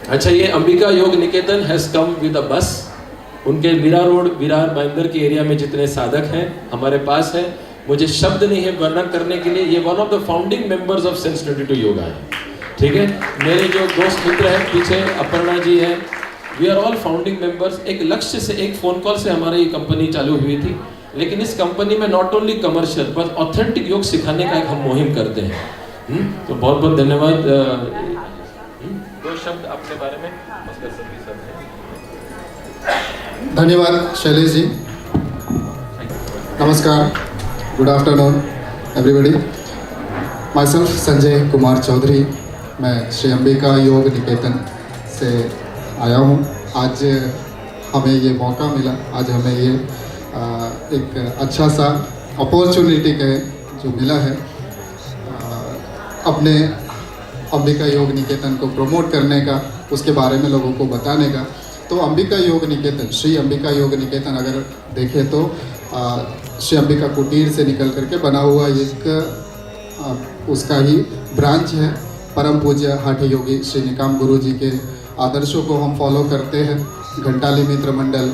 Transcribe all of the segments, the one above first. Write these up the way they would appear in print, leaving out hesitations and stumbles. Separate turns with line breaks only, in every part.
अच्छा, ये अंबिका योग निकेतन has come with a बस। उनके मीरा रोड विरार बाइंदर के एरिया में जितने साधक हैं हमारे पास है, मुझे शब्द नहीं है वर्णन करने के लिए। ये one of the founding members of sense 22 yoga है। ठीक है, मेरे जो दोस्त मित्र हैं पीछे, अपर्णा जी हैं, we are all founding members. एक लक्ष्य से, एक फोन कॉल से हमारी ये कंपनी चालू हुई थी, लेकिन इस कंपनी में नॉट ओनली कमर्शियल पर ऑथेंटिक योग सिखाने का एक हम मुहिम करते हैं। तो बहुत बहुत धन्यवाद। दो शब्द अपने बारे में।
धन्यवाद शैलेश जी। नमस्कार, good afternoon everybody. My self Sanjay Kumar Chaudhary, मैं श्री अंबिका योग निकेतन से आया हूँ। आज हमें ये मौका मिला, आज हमें ये एक अच्छा सा अपॉर्चुनिटी जो मिला है अपने अंबिका योग निकेतन को प्रमोट करने का, उसके बारे में लोगों को बताने का। तो अंबिका योग निकेतन, श्री अंबिका योग निकेतन अगर देखें तो श्री अंबिका कुटीर से निकल करके बना हुआ एक उसका ही ब्रांच है। परम पूज्य हाठी योगी श्री निकाम गुरु जी के आदर्शों को हम फॉलो करते हैं। घंटाली मित्र मंडल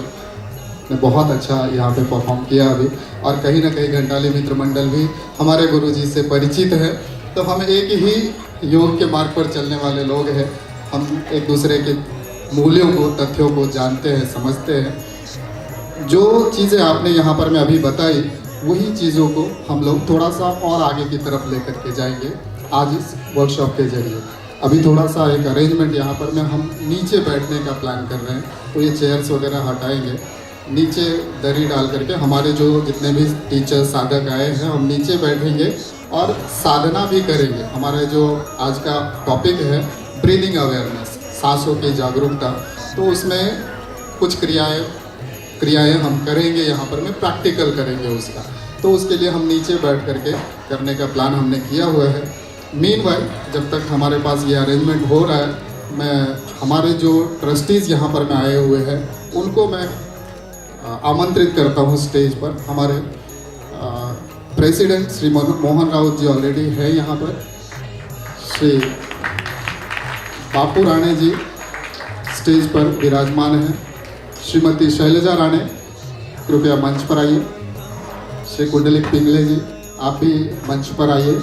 ने बहुत अच्छा यहाँ पे परफॉर्म किया अभी, और कहीं ना कहीं घंटाली मित्र मंडल भी हमारे गुरु जी से परिचित है। तो हम एक ही योग के मार्ग पर चलने वाले लोग हैं। हम एक दूसरे के मूल्यों को, तथ्यों को जानते हैं, समझते हैं। जो चीज़ें आपने यहाँ पर मैं अभी बताई, वही चीज़ों को हम लोग थोड़ा सा और आगे की तरफ लेकर के जाएंगे आज इस वर्कशॉप के जरिए। अभी थोड़ा सा एक अरेंजमेंट यहाँ पर मैं हम नीचे बैठने का प्लान कर रहे हैं, तो ये चेयर्स वगैरह हटाएंगे, नीचे दरी डाल करके हमारे जो जितने भी टीचर साधक आए हैं हम नीचे बैठेंगे और साधना भी करेंगे। हमारा जो आज का टॉपिक है ब्रीदिंग अवेयरनेस, सांसों की जागरूकता, तो उसमें कुछ क्रियाएं हम करेंगे यहाँ पर, मैं प्रैक्टिकल करेंगे उसका। तो उसके लिए हम नीचे बैठ करके करने का प्लान हमने किया हुआ है। मीनवाइल जब तक हमारे पास ये अरेंजमेंट हो रहा है, मैं हमारे जो ट्रस्टीज़ यहाँ पर में आए हुए हैं उनको मैं आमंत्रित करता हूँ स्टेज पर। हमारे प्रेसिडेंट श्री मोहन राउत जी ऑलरेडी है यहाँ पर। श्री बापू राणे जी स्टेज पर विराजमान हैं। श्रीमती शैलजा राणे कृपया मंच पर आइए। श्री कुंडलिक पिंगले जी आप भी मंच पर आइए।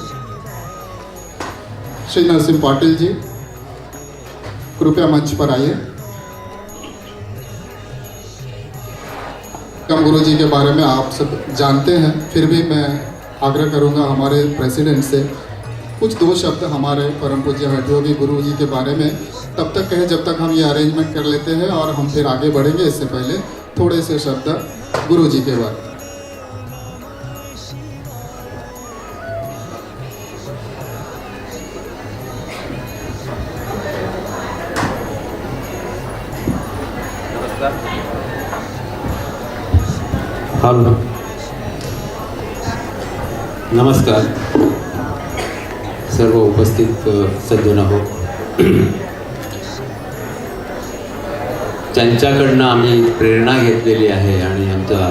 श्री नरसिंह पाटिल जी कृपया मंच पर आइए। कम गुरु जी के बारे में आप सब जानते हैं, फिर भी मैं आग्रह करूंगा हमारे प्रेसिडेंट से कुछ दो शब्द हमारे परम पूज्य हाठी योगी गुरु जी के बारे में तब तक कहें जब तक हम ये अरेंजमेंट कर लेते हैं, और हम फिर आगे बढ़ेंगे। इससे पहले थोड़े से शब्द गुरु जी के बारे में।
हेलो, नमस्कार सर्व उपस्थित सज्जन हो। त्यांच्याकडनं आम्ही प्रेरणा घेतलेली आहे आणि आमच्या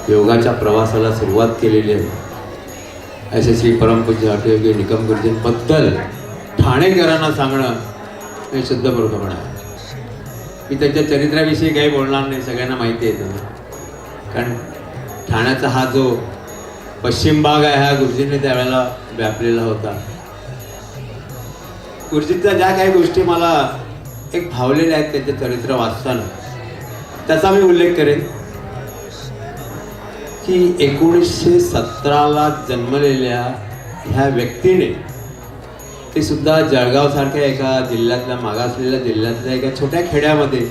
योगाच्या प्रवासाला सुरुवात केलेली आहे। असे श्री परमपूज्य हाठी योगी निकम गुरुजींबद्दल ठाणेकरांना सांगणं हे शुद्ध मूर्खपणा आहे। मी त्यांच्या चरित्राविषयी काही बोलणार नाही, सगळ्यांना माहिती आहे त्यांना, कारण ठाण्याचा हा जो पश्चिम भाग आहे हा गुरुजींनी त्यावेळेला व्यापलेला होता। गुरुजींच्या ज्या काही गोष्टी मला एक भावलेल्या आहेत त्यांचे चरित्र वाचताना, त्याचा मी उल्लेख करेन की 1917ला जन्मलेल्या ह्या व्यक्तीने, ते सुद्धा जळगावसारख्या एका जिल्ह्यातल्या, मागासलेल्या जिल्ह्यातल्या एका छोट्या खेड्यामध्ये,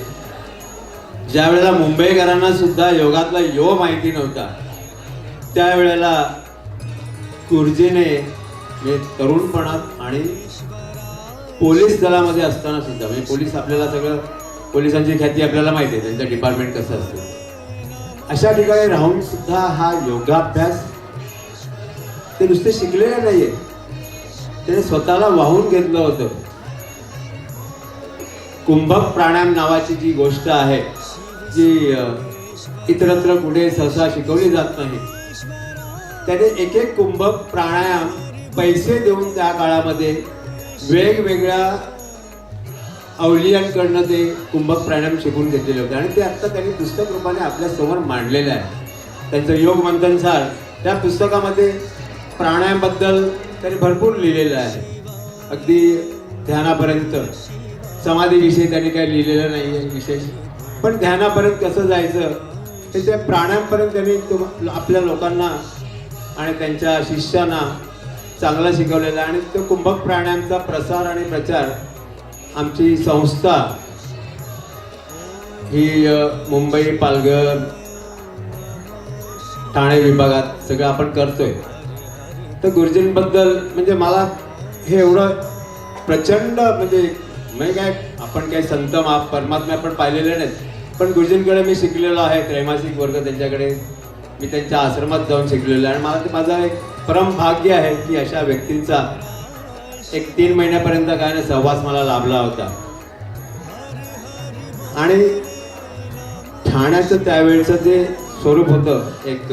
ज्या वेळेला मुंबईकरांना सुद्धा योगातला यो माहिती नव्हता, त्यावेळेला गुरुजीने तरुणपणात आणि पोलीस दलामध्ये असताना सुद्धा, म्हणजे पोलीस आपल्याला सगळं, पोलिसांची ख्याती आपल्याला माहिती आहे, त्यांचं डिपार्टमेंट कसं असतं, अशा ठिकाणी राहून सुद्धा हा योगाभ्यास ते नुसते शिकलेले नाहीये, त्याने स्वतःला वाहून घेतलं होतं। कुंभक प्राणायाम नावाची जी गोष्ट आहे, जी इतरत्र कुठे सहसा शिकवली जात नाही, त्याने एक एक कुंभक प्राणायाम पैसे देऊन त्या काळामध्ये वेगवेगळ्या अवलियांकडनं ते कुंभक प्राणायाम शिकून घेतलेले होते आणि ते आत्ता त्यांनी पुस्तक रूपाने आपल्यासमोर मांडलेलं आहे. त्यांचं योग मंथनसार त्या पुस्तकामध्ये प्राणायामबद्दल त्यांनी भरपूर लिहिलेलं आहे. अगदी ध्यानापर्यंत, समाधीविषयी त्यांनी काही लिहिलेलं नाही आहे विशेष, पण ध्यानापर्यंत कसं जायचं ते त्या प्राणायामपर्यंत त्यांनी आपल्या लोकांना आणि त्यांच्या शिष्यांना चांगला शिकवलेला आहे. आणि तो कुंभक प्राणायामचा प्रसार आणि प्रचार आमची संस्था ही मुंबई, पालघर, ठाणे विभागात सगळं आपण करतोय. तर गुरुजींबद्दल म्हणजे मला हे एवढं प्रचंड म्हणजे काय आपण काही संत परमात्मा आपण पाहिलेले नाहीत, पण गुरुजींकडे मी शिकलेलो आहे. त्रैमासिक वर्ग त्यांच्याकडे मी त्यांच्या आश्रमात जाऊन शिकलेलो आहे आणि मला ते माझा एक परम भाग्य आहे की अशा व्यक्तींचा एक 3 महिन्यापर्यंत काय ना सहवास मला लाभला होता. आणि ठाण्याचं त्यावेळचं जे स्वरूप होतं एक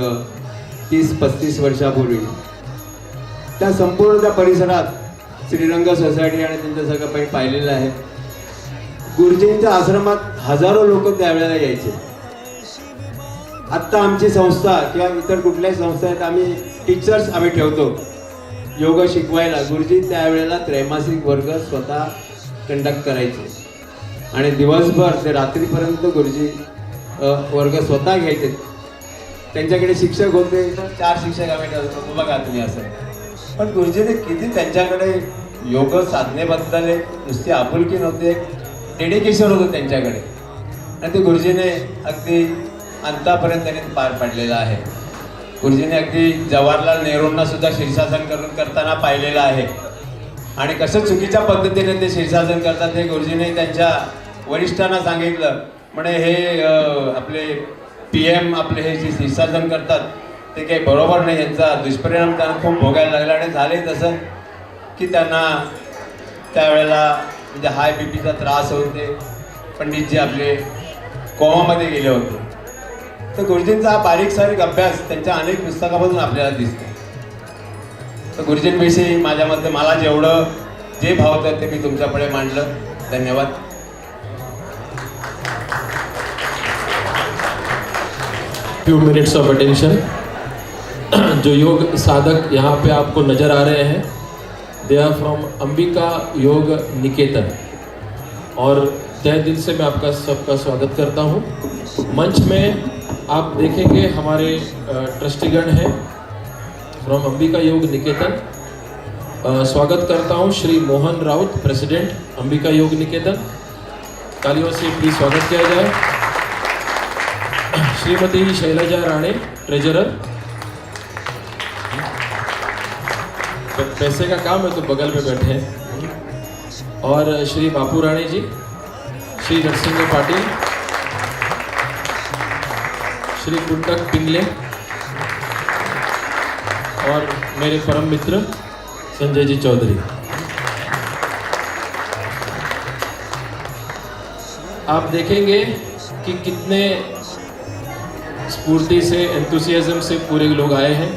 30-35 वर्षापूर्वी, त्या संपूर्ण त्या परिसरात श्रीरंग सोसायटी आणि त्यांचं सगळं काही पाहिलेलं आहे. गुरुजींच्या आश्रमात हजारो लोक त्यावेळेला यायचे. आत्ता आमची संस्था किंवा इतर कुठल्याही संस्था आहेत, आम्ही टीचर्स आम्ही ठेवतो योग शिकवायला. गुरुजी त्यावेळेला त्रैमासिक वर्ग स्वतः कंडक्ट करायचे आणि दिवसभर ते रात्रीपर्यंत गुरुजी वर्ग स्वतः घ्यायचे. त्यांच्याकडे शिक्षक होते, 4 शिक्षक आम्ही ठेवतो बघा तुम्ही असं. पण गुरुजीने किती त्यांच्याकडे योग साधनेबद्दल नुसती आपुलकी नव्हते, डेडिकेशन होतं त्यांच्याकडे आणि ते गुरुजीने अगदी अंतापर्यंत त्यांनी पार पाडलेलं आहे. गुरुजीने अगदी जवाहरलाल नेहरूंना सुद्धा शीर्षासन करताना पाहिलेलं आहे आणि कसं चुकीच्या पद्धतीने ते शीर्षासन करतात हे गुरुजीने त्यांच्या वरिष्ठांना सांगितलं. म्हणे हे आपले PM आपले हे जे शीर्षासन करतात ते काही बरोबर नाही, यांचा दुष्परिणाम त्यांना खूप भोगायला लागला. आणि झाले तसं की त्यांना त्यावेळेला म्हणजे हाय बीपीचा त्रास होते. पंडितजी आपले कोमामध्ये गेले होते. तर गुरुजींचा हा बारीक सारीक अभ्यास त्यांच्या अनेक पुस्तकामधून आपल्याला दिसतो. तर गुरुजींविषयी माझ्या मते मला जेवढं जे भावतं ते मी तुमच्यापुढे मांडलं. धन्यवाद.
Few minutes of attention. जो योग साधक यहाँ पे आपको नज़र आ रहे हैं, they are from Ambika Yog निकेतन और तहे दिल से मैं आपका सबका स्वागत करता हूँ. मंच में आप देखेंगे हमारे ट्रस्टीगण हैं फ्रॉम अंबिका योग निकेतन. स्वागत करता हूँ श्री मोहन राउत, प्रेसिडेंट अंबिका योग निकेतन. तालियों से प्लीज स्वागत किया जाए. श्रीमती शैलजा राणे, ट्रेजरर. पैसे का काम है तो बगल में बैठे हैं. और श्री बापू राणे जी, श्री नरसिंह पाटिल, श्री कुंडक पिंगले और मेरे परम मित्र संजय जी चौधरी. आप देखेंगे कि कितने स्फूर्ति से, एंथुसियाज्म से पूरे लोग आए हैं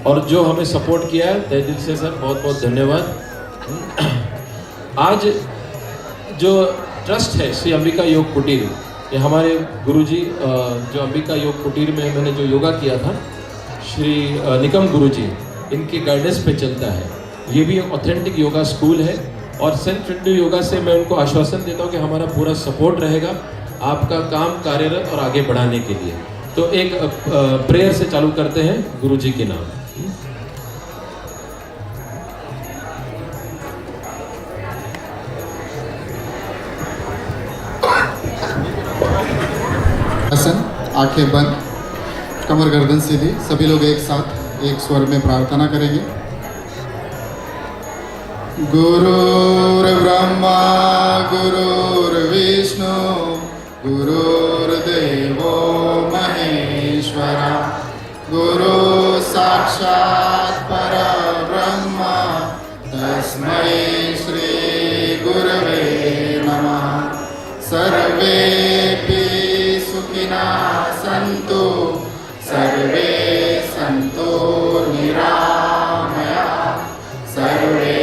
और जो हमें सपोर्ट किया है तहे दिल से सर बहुत बहुत धन्यवाद. आज जो ट्रस्ट है श्री अंबिका योग कुटीर, ये हमारे गुरुजी जो अंबिका योग कुटीर में मैंने जो योगा किया था, श्री निकम गुरुजी, इनके गाइडेंस पे चलता है. ये भी ऑथेंटिक योगा स्कूल है और सेल्फ इंडू योगा से मैं उनको आश्वासन देता हूँ कि हमारा पूरा सपोर्ट रहेगा आपका काम कार्यरत और आगे बढ़ाने के लिए. तो एक प्रेयर से चालू करते हैं गुरुजी के नाम.
आसन, आंखें बंद, कमर गर्दन सीधी. सभी लोग एक साथ एक स्वर में प्रार्थना करेंगे. गुरुर्ब्रह्मा गुरुर्विष्णु गुरुर्देवो महेश्वरा गुरु साक्षात् परब्रह्म तस्मै श्री गुरवे नमः. सर्वेपि सुखिनः सन्तु, सर्वे सन्तु निरामयाः, सर्वे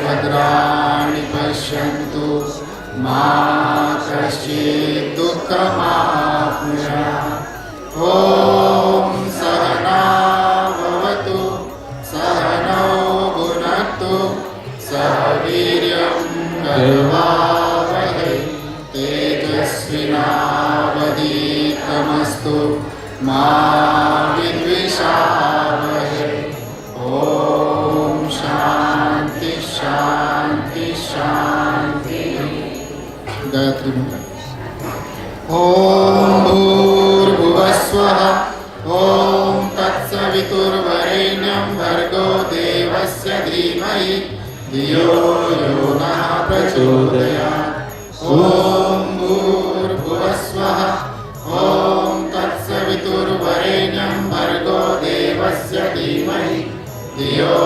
भद्राणि पश्यन्तु मा दुःखमाप्नुयात्। ॐ सहना भवतु सहनौ भुनक्तु सह वीर्यं करवावहै तेजस्विनावधीतमस्तु मा विद्विषावहै। ॐ शांति शांति शांति। गायत्री मंत्र। ॐ भूर्भुवस्वः ॐ तत्सवितुर्वरेण्यं भर्गो देवस्य धीमहि धियो यो नः प्रचोदयात्। ॐ भूर्भुवस्वः ॐ तत्सवितुर्वरेण्यं भर्गो देवस्य धीमहि धियो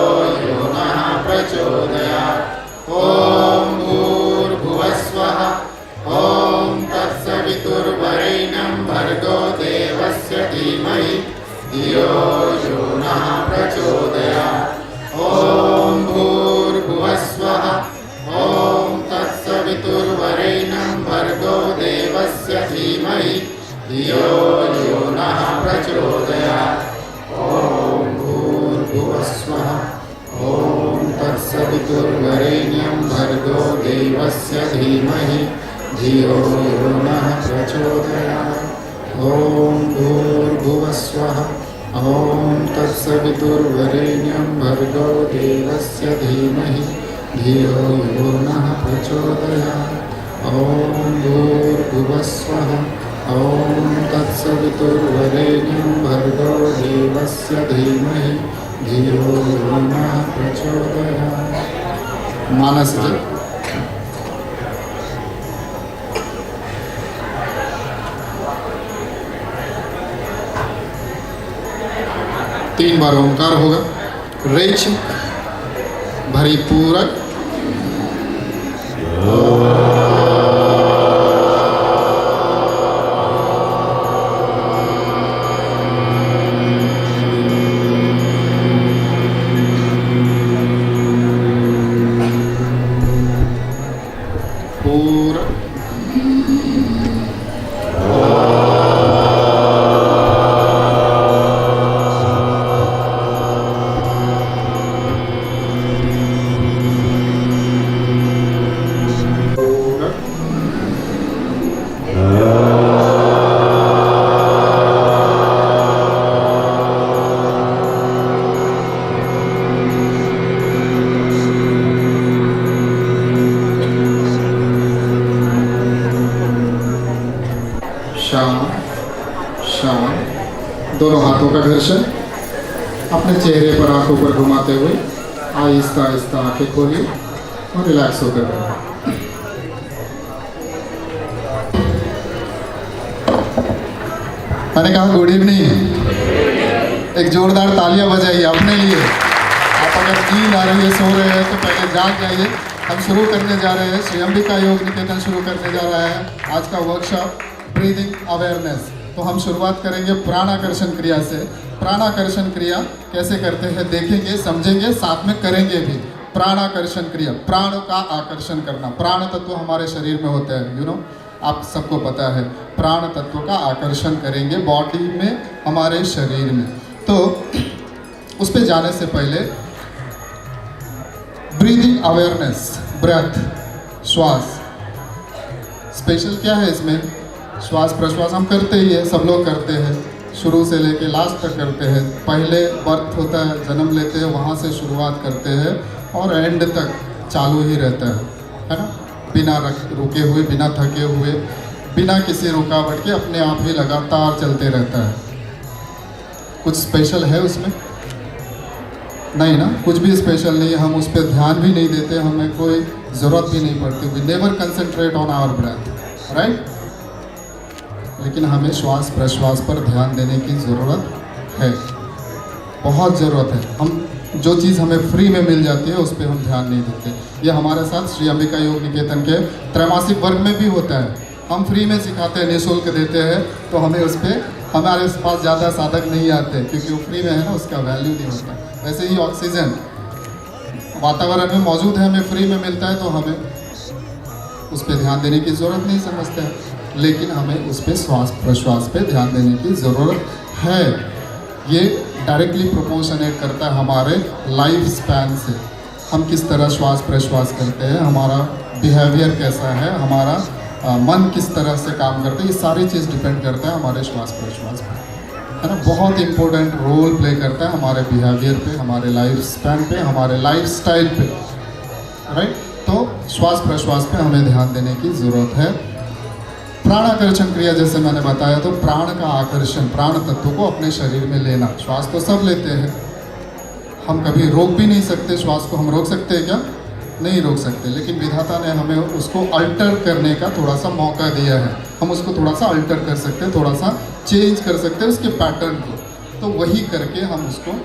यो नः प्रचोदयात्। ॐ भूर्भुवस्वः ॐ तत्सवितुर्वरेण्यं भर्गो देवस्य धीमहि धियो यो नः प्रचोदयात्। ॐ भूर्भुवस्वः ॐ तत्सवितुर्वरेण्यं भर्गो देवस्य धीमहि धियो यो नः प्रचोदयात्। ॐ भूर्भुवस्वः ॐ तत्सवितुर्वरेण्यं भर्गो देवस्य धीमहि धियो यो नः प्रचोदयात्। ॐ भूर्भुवस्वः ॐ तत्सवितुर्वरेण्यं भर्गो देवस्य धीमहि धियो यो नः प्रचोदयात्। ॐ भूर्भुवस्वः ॐ तत्सवितुर्वरेण्यं भर्गो देवस्य धीमहि धियो यो नः प्रचोदयात्। मानस जी। तीन बार ओंकार होगा। रेचिक भरी पूरक दोनों हाथों का घर्षण अपने चेहरे पर आंखों पर घुमाते हुए आहिस्ता आहिस्ता आंखें खोलिए और रिलैक्स होकर बैठिए। मैंने कहा गुड इवनिंग। एक जोरदार तालियां बजाइए अपने लिए। आप अगर नींद आ रही है, सो रहे हैं तो पहले जाग जाइए। हम शुरू करने जा रहे हैं, श्री अंबिका योग निकेतन शुरू करने जा रहा है आज का वर्कशॉप ब्रीदिंग अवेयरनेस। तो हम शुरुआत करेंगे प्राणाकर्षण क्रिया से। प्राणाकर्षण क्रिया कैसे करते हैं देखेंगे, समझेंगे, साथ में करेंगे भी। प्राणाकर्षण क्रिया, प्राण का आकर्षण करना। प्राण तत्व हमारे शरीर में होता है, यू नो, आप सबको पता है। प्राण तत्व का आकर्षण करेंगे बॉडी में, हमारे शरीर में। तो उस पे जाने से पहले ब्रीदिंग अवेयरनेस, ब्रेथ, श्वास। स्पेशल क्या है इसमें? श्वास प्रश्वास हम करते ही है, सब लोग करते हैं, शुरू से लेके लास्ट तक करते हैं। पहले बर्थ होता है, जन्म लेते हैं, वहाँ से शुरुआत करते हैं और एंड तक चालू ही रहता है ना। बिना रुके हुए, बिना थके हुए, बिना किसी रुकावट के अपने आप ही लगातार चलते रहता है। कुछ स्पेशल है उसमें? नहीं ना, कुछ भी स्पेशल नहीं है। हम उस पर ध्यान भी नहीं देते, हमें कोई ज़रूरत भी नहीं पड़ती। We never concentrate on our breath, right. लेकिन हमें श्वास प्रश्वास पर ध्यान देने की ज़रूरत है, बहुत ज़रूरत है। हम जो चीज़ हमें फ्री में मिल जाती है उस पर हम ध्यान नहीं देते। ये हमारे साथ श्री अंबिका योग निकेतन के त्रैमासिक वर्ग में भी होता है। हम फ्री में सिखाते हैं, निःशुल्क देते हैं, तो हमें उस पर हमारे पास ज़्यादा साधक नहीं आते क्योंकि वो फ्री में है ना, उसका वैल्यू नहीं होता। वैसे ही ऑक्सीजन वातावरण में मौजूद है, हमें फ्री में मिलता है, तो हमें उस पर ध्यान देने की ज़रूरत नहीं समझते हैं। लेकिन हमें उस पर श्वास प्रश्वास पे ध्यान देने की ज़रूरत है। ये डायरेक्टली प्रोपोर्शनेट करता है हमारे लाइफ स्पैन से। हम किस तरह श्वास प्रश्वास करते हैं, हमारा बिहेवियर कैसा है, हमारा मन किस तरह से काम करता है, ये सारी चीज़ डिपेंड करता है हमारे श्वास प्रश्वास पर, है ना। बहुत इंपॉर्टेंट रोल प्ले करता है हमारे बिहेवियर पे, हमारे लाइफ स्पैन पे, हमारे लाइफ स्टाइल पे, राइट। तो श्वास प्रश्वास पे हमें ध्यान देने की ज़रूरत है। प्राणाकर्षण क्रिया जैसे मैंने बताया, तो प्राण का आकर्षण, प्राण तत्व को अपने शरीर में लेना। श्वास तो सब लेते हैं, हम कभी रोक भी नहीं सकते श्वास को। हम रोक सकते हैं क्या? नहीं रोक सकते, लेकिन विधाता ने हमें उसको अल्टर करने का थोड़ा सा मौका दिया है। हम उसको थोड़ा सा अल्टर कर सकते हैं, थोड़ा सा चेंज कर सकते हैं उसके पैटर्न को। तो वही करके हम उसको,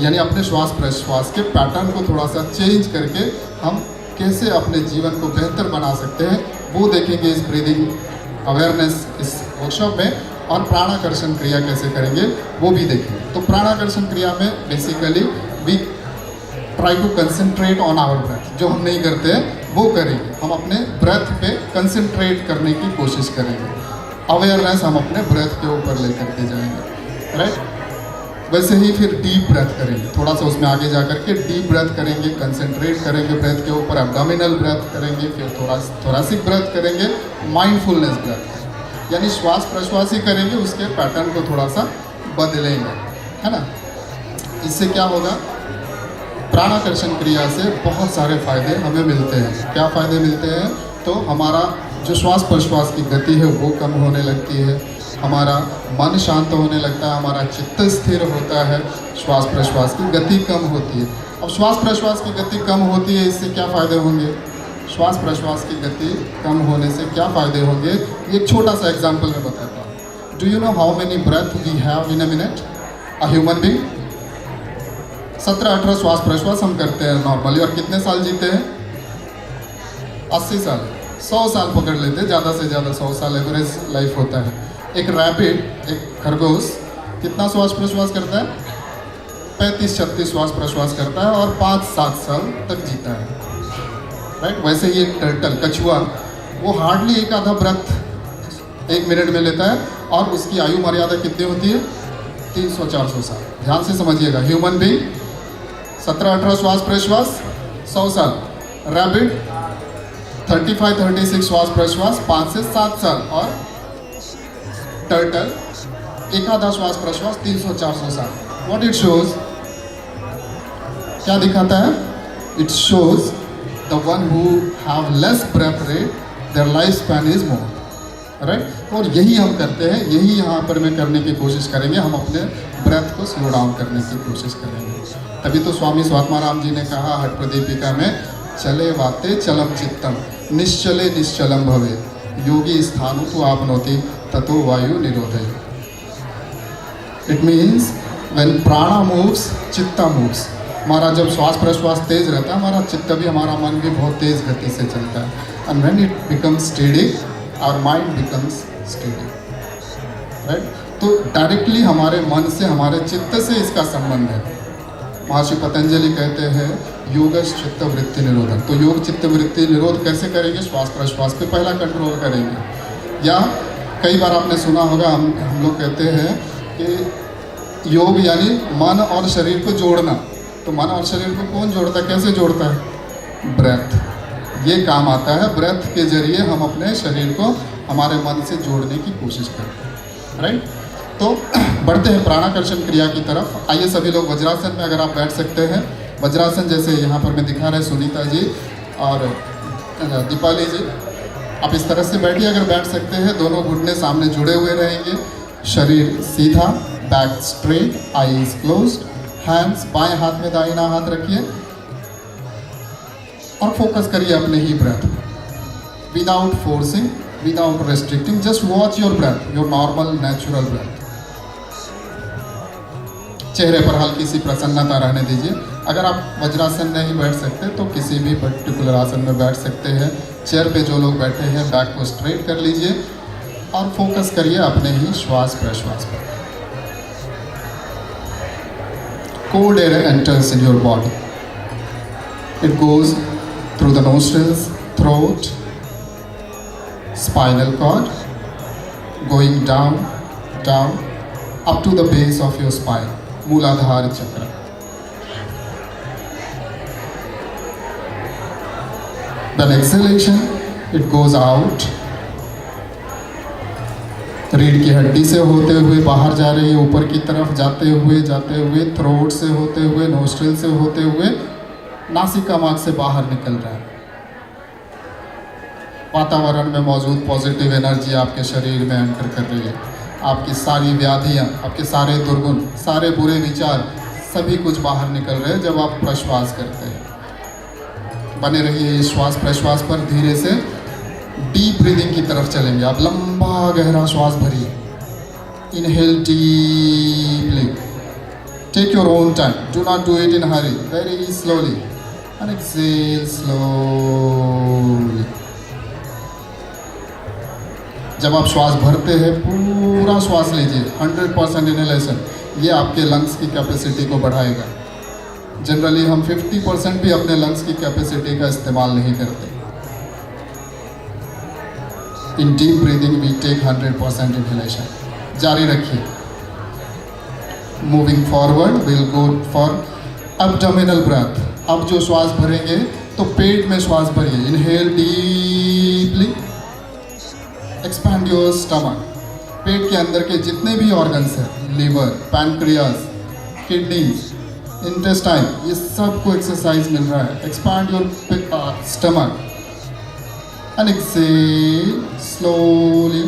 यानी अपने श्वास प्रश्वास के पैटर्न को थोड़ा सा चेंज करके हम कैसे अपने जीवन को बेहतर बना सकते हैं, वो देखेंगे इस ब्रीदिंग अवेयरनेस इस वर्कशॉप में। और प्राणाकर्षण क्रिया कैसे करेंगे वो भी देखेंगे। तो प्राणाकर्षण क्रिया में basically we try to concentrate on our breath. जो हम नहीं करते हैं वो करेंगे, हम अपने ब्रेथ पे कंसंट्रेट करने की कोशिश करेंगे। अवेयरनेस हम अपने ब्रेथ के ऊपर लेकर के जाएंगे, राइट। वैसे ही फिर डीप ब्रेथ करेंगे, थोड़ा सा उसमें आगे जा करके डीप ब्रेथ करेंगे, कंसंट्रेट करेंगे ब्रेथ के ऊपर, एब्डोमिनल ब्रेथ करेंगे, फिर थोरासिक ब्रेथ करेंगे, माइंडफुलनेस ब्रेथ, यानी श्वास प्रश्वास ही करेंगे, उसके पैटर्न को थोड़ा सा बदलेंगे, है ना। इससे क्या होगा? प्राणाकर्षण क्रिया से बहुत सारे फायदे हमें मिलते हैं। क्या फ़ायदे मिलते हैं? तो हमारा जो श्वास प्रश्वास की गति है वो कम होने लगती है, हमारा मन शांत होने लगता है, हमारा चित्त स्थिर होता है, श्वास प्रश्वास की गति कम होती है। अब श्वास प्रश्वास की गति कम होती है, इससे क्या फ़ायदे होंगे? श्वास प्रश्वास की गति कम होने से क्या फ़ायदे होंगे? एक छोटा सा एग्जाम्पल मैं बताता हूँ। Do you know how many breath we have in a minute? A human being 17-18 श्वास प्रश्वास हम करते हैं नॉर्मली। और कितने साल जीते हैं? 80 साल, 100 साल पकड़ लेते हैं, ज़्यादा से ज़्यादा 100 साल एवरेज लाइफ होता है। एक रैबिट, एक खरगोश कितना श्वास प्रश्वास करता है? 35-36 श्वास प्रश्वास करता है और 5-7 साल तक जीता है, राइट। वैसे ही एक टर्टल, कछुआ, वो हार्डली एक आधा ब्रेथ 1 मिनट में लेता है और उसकी आयु मर्यादा कितनी होती है? 300-400 साल। ध्यान से समझिएगा, ह्यूमन बीइंग 17-18 श्वास प्रश्वास 100 साल, रैबिट 35-36 श्वास प्रश्वास 5 से 7 साल, और टर्टल एक आधा श्वास प्रश्वास 300-400 साल। What it shows? क्या दिखाता है? It shows the one who have less breath rate, their lifespan is more, right। और यही हम करते हैं, यही यहाँ पर में करने की कोशिश करेंगे। हम अपने ब्रेथ को स्लो डाउन करने की कोशिश करेंगे। तभी तो स्वामी स्वात्माराम जी ने कहा हठ प्रदीपिका में, चले वाते चलम चित्तम निश्चले निश्चलम भवे योगी स्थानु तो आपनोति ततो वायु निरोधे। इट मीन्स व्हेन प्राणा मूव्स चित्ता मूव्स। हमारा जब श्वास प्रश्वास तेज रहता है, हमारा चित्त भी, हमारा मन भी बहुत तेज गति से चलता है। And when it becomes steady, our mind becomes steady, right. तो डायरेक्टली हमारे मन से, हमारे चित्त से इसका संबंध है। महर्षि पतंजलि कहते हैं योगश चित्त वृत्ति निरोधन। तो योग चित्त वृत्ति निरोध कैसे करेंगे? श्वास प्रश्वास पे पहला कंट्रोल करेंगे। या कई बार आपने सुना होगा, हम लोग कहते हैं कि योग यानी मन और शरीर को जोड़ना। तो मन और शरीर को कौन जोड़ता है? कैसे जोड़ता है? ब्रेथ। ये काम आता है, ब्रेथ के जरिए हम अपने शरीर को हमारे मन से जोड़ने की कोशिश करते हैं, राइट। तो बढ़ते हैं प्राणाकर्षण क्रिया की तरफ। आइए सभी लोग वज्रासन में अगर आप बैठ सकते हैं। वज्रासन जैसे यहाँ पर मैं दिखा रहे हैं, सुनीता जी और दीपाली जी, आप इस तरह से बैठिए अगर बैठ सकते हैं। दोनों घुटने सामने जुड़े हुए रहेंगे, शरीर सीधा, back straight, eyes closed, hands बाएं हाथ में दाहिना हाथ रखिए और फोकस करिए अपने ही breath, without forcing, without restricting. Just watch your breath, your normal natural breath. चेहरे पर हल्की सी प्रसन्नता रहने दीजिए। अगर आप वज्रासन नहीं बैठ सकते तो किसी भी पर्टिकुलर आसन में बैठ सकते हैं। चेयर पे जो लोग बैठे हैं बैक को स्ट्रेट कर लीजिए और फोकस करिए अपने ही श्वास प्रश्वास पर। Cold air enters in your body. It goes through the nostrils, throat, spinal cord, going down, down, up to the base of your spine, Mooladhara chakra. Then exhalation, it goes out. रीढ़ की हड्डी से होते हुए बाहर जा रही है, ऊपर की तरफ जाते हुए थ्रोट से होते हुए, नोस्ट्रिल से होते हुए नासिका मार्ग से बाहर निकल रहा है। वातावरण में मौजूद पॉजिटिव एनर्जी आपके शरीर में एंटर कर रही है। आपकी सारी व्याधियाँ, आपके सारे दुर्गुण, सारे बुरे विचार, सभी कुछ बाहर निकल रहे हैं जब आप प्रश्वास करते हैं। बने रहिए इस श्वास प्रश्वास पर। धीरे से डीप ब्रीदिंग की तरफ चलेंगे। आप लंबा गहरा श्वास भरिए। Inhale deeply, take your own time, do not do it in hurry, very slowly, and exhale slowly. जब आप श्वास भरते हैं पूरा श्वास लीजिए, 100% इनहेलेशन। ये आपके लंग्स की कैपेसिटी को बढ़ाएगा। जनरली हम 50% भी अपने लंग्स की कैपेसिटी का इस्तेमाल नहीं करते। In deep breathing we take 100% inhalation. जारी रखिए। Moving forward, will go for abdominal breath. अब जो श्वास भरेंगे तो पेट में श्वास भरिए। Inhale deeply, expand your stomach. पेट के अंदर के जितने भी ऑर्गन्स हैं, लीवर, पैनक्रियास, किडनीज, इंटेस्टाइन, ये सब को एक्सरसाइज मिल रहा है। Expand your stomach and exhale slowly,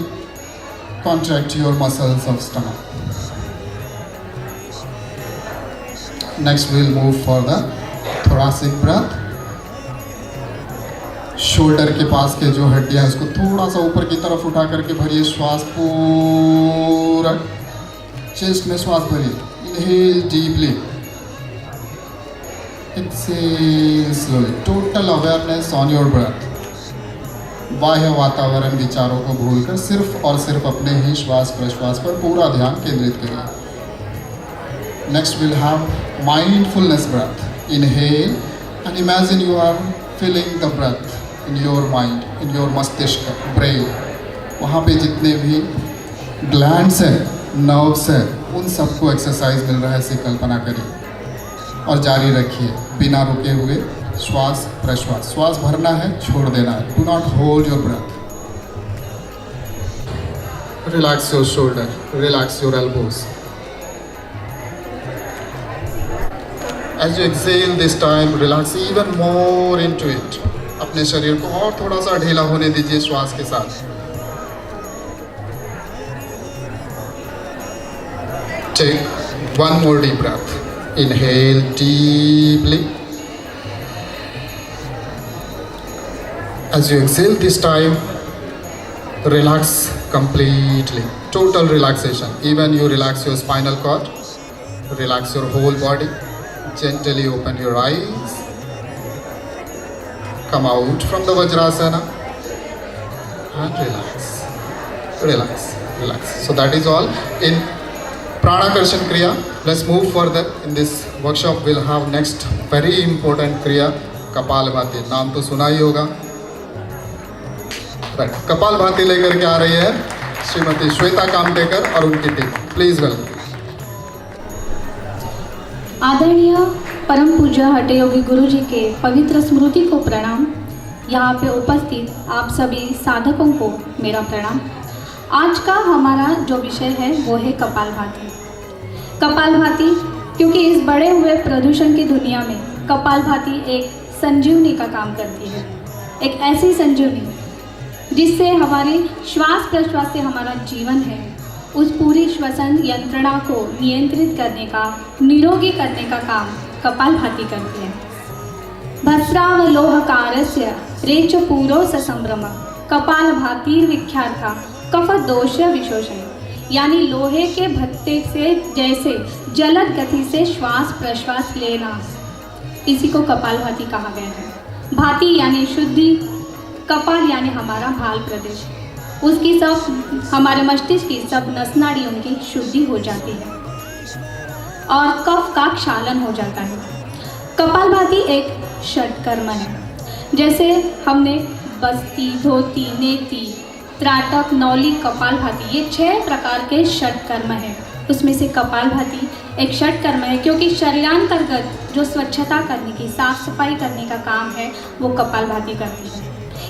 contract your muscles of stomach. Next we'll move for the thoracic breath. Shoulder के पास के जो हड्डियां हैं उसको थोड़ा सा ऊपर की तरफ उठा करके भरिए श्वास पूरा। चेस्ट में श्वास भरिए। Inhale deeply, exhale slowly. Total awareness on your breath. बाह्य वातावरण विचारों को भूलकर सिर्फ और सिर्फ अपने ही श्वास प्रश्वास पर पूरा ध्यान केंद्रित करिए। Next will have mindfulness breath. Inhale and imagine you are filling the breath in your mind, in your मस्तिष्क, ब्रेन। वहाँ पे जितने भी ग्लैंड्स हैं, नर्व्स हैं, उन सबको एक्सरसाइज मिल रहा है, ऐसी कल्पना करिए। और जारी रखिए बिना रुके हुए श्वास प्रश्वास। श्वास भरना है, छोड़ देना है। Do not hold your breath. Relax your shoulder, relax your elbows. As you exhale this time, relax even more into it. अपने शरीर को और थोड़ा सा ढीला होने दीजिए श्वास के साथ। Take one more deep breath. Inhale deeply. As you exhale this time, relax completely. Total relaxation. Even you relax your spinal cord, relax your whole body. Gently open your eyes. Come out from the Vajrasana and relax. Relax, relax. So that is all in Pranakarshan Kriya. Let's move further. In this workshop we'll have next very important Kriya, Kapalbhati. नाम तो सुना ही होगा। कपालभाति लेकर के आ रही है श्रीमती श्वेता कामटेकर और उनकी टीम। Please welcome.
आदरणीय परम पूज्य हठयोगी गुरु जी के पवित्र स्मृति को प्रणाम। यहाँ पे उपस्थित आप सभी साधकों को मेरा प्रणाम। आज का हमारा जो विषय है वो है कपालभाति। कपालभाति क्योंकि इस बढ़े हुए प्रदूषण की दुनिया में कपालभाति एक संजीवनी का काम करती है। एक ऐसी संजीवनी जिससे हमारी श्वास प्रश्वास से हमारा जीवन है, उस पूरी श्वसन यंत्रणा को नियंत्रित करने का, निरोगी करने का काम कपालभाति करती है। भस्रावलोहकारस्य रेच पूरो संभ्रम कपालभातिर्विख्याता कफ दोष विशोषण। यानी लोहे के भत्ते से जैसे जलद गति से श्वास प्रश्वास लेना, इसी को कपालभाति कहा गया है। भाति यानी शुद्धि, कपाल यानी हमारा भाल प्रदेश, उसकी सब हमारे मस्तिष्क की सब नस नाड़ियों की शुद्धि हो जाती है और कफ का क्षालन हो जाता है। कपालभाति एक षटकर्म है। जैसे हमने बस्ती, धोती, नेति, त्राटक, नौली, कपालभाति, ये 6 प्रकार के षट कर्म हैं। उसमें से कपालभाति एक षट कर्म है, क्योंकि शरीरांतर्गत जो स्वच्छता करने की, साफ सफाई करने का काम है वो कपालभाति करती है।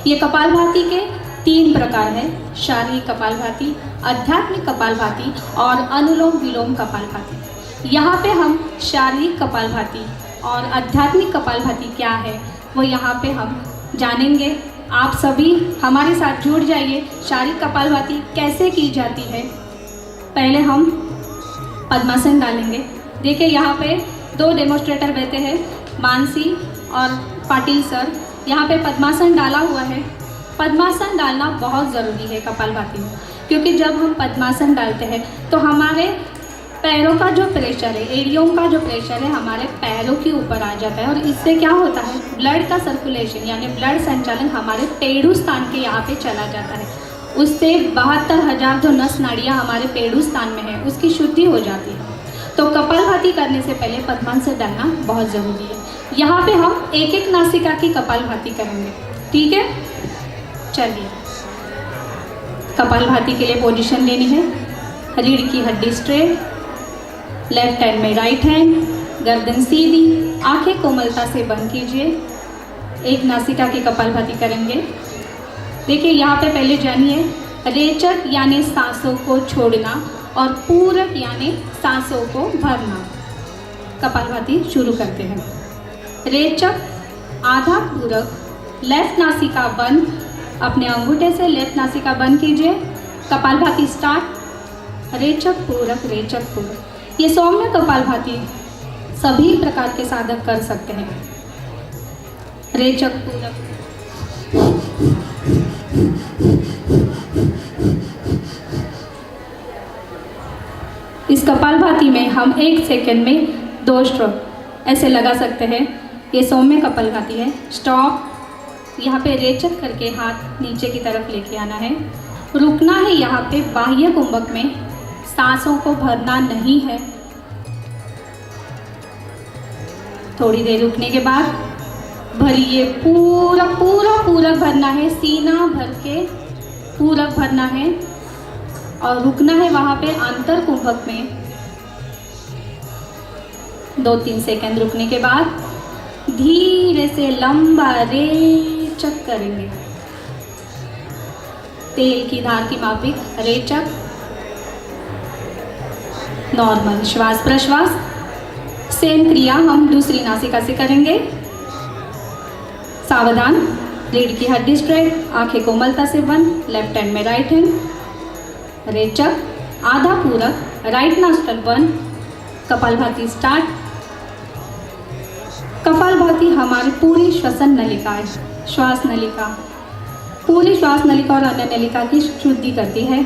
ये कपालभाति के 3 प्रकार है, शारीरिक कपालभाति, आध्यात्मिक कपालभाति और अनुलोम विलोम कपालभाति। यहाँ पे हम शारीरिक कपालभाति और आध्यात्मिक कपालभाति क्या है वो यहाँ पे हम जानेंगे। आप सभी हमारे साथ जुड़ जाइए। शारीरिक कपालभाति कैसे की जाती है, पहले हम पद्मासन डालेंगे। देखिए यहाँ पे 2 डेमोस्ट्रेटर बैठे हैं, मानसी और पाटिल सर। यहाँ पे पद्मासन डाला हुआ है। पद्मासन डालना बहुत ज़रूरी है कपालभाति में, क्योंकि जब हम पद्मासन डालते हैं तो हमारे पैरों का जो प्रेशर है, एड़ियों का जो प्रेशर है हमारे पैरों के ऊपर आ जाता है, और इससे क्या होता है, ब्लड का सर्कुलेशन यानी ब्लड संचालन हमारे पेड़ू स्थान के यहाँ पे चला जाता है। उससे 72,000 जो नस नाड़ियाँ हमारे पेड़ू स्थान में है उसकी शुद्धि हो जाती है। तो कपालभाति करने से पहले पद्मासन डालना बहुत ज़रूरी है। यहाँ पे हम एक नासिका की कपालभाति करेंगे, ठीक है। चलिए, कपालभाति के लिए पोजीशन लेनी है। रीढ़ की हड्डी स्ट्रेट, लेफ्ट हैंड में राइट हैंड, गर्दन सीधी, आंखें कोमलता से बंद कीजिए। एक नासिका की कपालभाति करेंगे। देखिए यहाँ पे पहले जानिए, रेचक यानी सांसों को छोड़ना और पूरक यानी सांसों को भरना। कपालभाति शुरू करते हैं। रेचक, आधा पूरक, लेफ्ट नासिका बंद, अपने अंगूठे से लेफ्ट नासिका बंद कीजिए। कपालभाति स्टार्ट। रेचक पूरक, रेचक पूरक। ये सौम्य कपालभाति सभी प्रकार के साधक कर सकते हैं। रेचक पूरक। इस कपालभाति में हम 1 सेकंड में 2 स्ट्रोक ऐसे लगा सकते हैं। ये सौम्य कपालभाति है। स्टॉप। यहाँ पे रेचक करके हाथ नीचे की तरफ लेके आना है। रुकना है यहाँ पे बाह्य कुंभक में, सांसों को भरना नहीं है। थोड़ी देर रुकने के बाद भरिए, पूरा पूरा पूरक भरना है, सीना भर के पूरक भरना है और रुकना है वहाँ पे अंतर कुंभक में। 2-3 सेकंड रुकने के बाद धीरे से लंबा रेचक करेंगे। तेल की धार की माफिक रेचक। नॉर्मल श्वास प्रश्वास। सेम क्रिया हम दूसरी नासिका से करेंगे। सावधान, रीढ़ की हड्डी स्ट्रेट, आंखें कोमलता से बंद, लेफ्ट हैंड में राइट हैंड। रेचक, आधा पूरक, राइट नॉस्ट्रल बंद। कपालभाति स्टार्ट। कपालभाति हमारी पूरी श्वसन नलिका है, श्वास नलिका, पूरी श्वास नलिका और अन्य नलिका की शुद्धि करती है।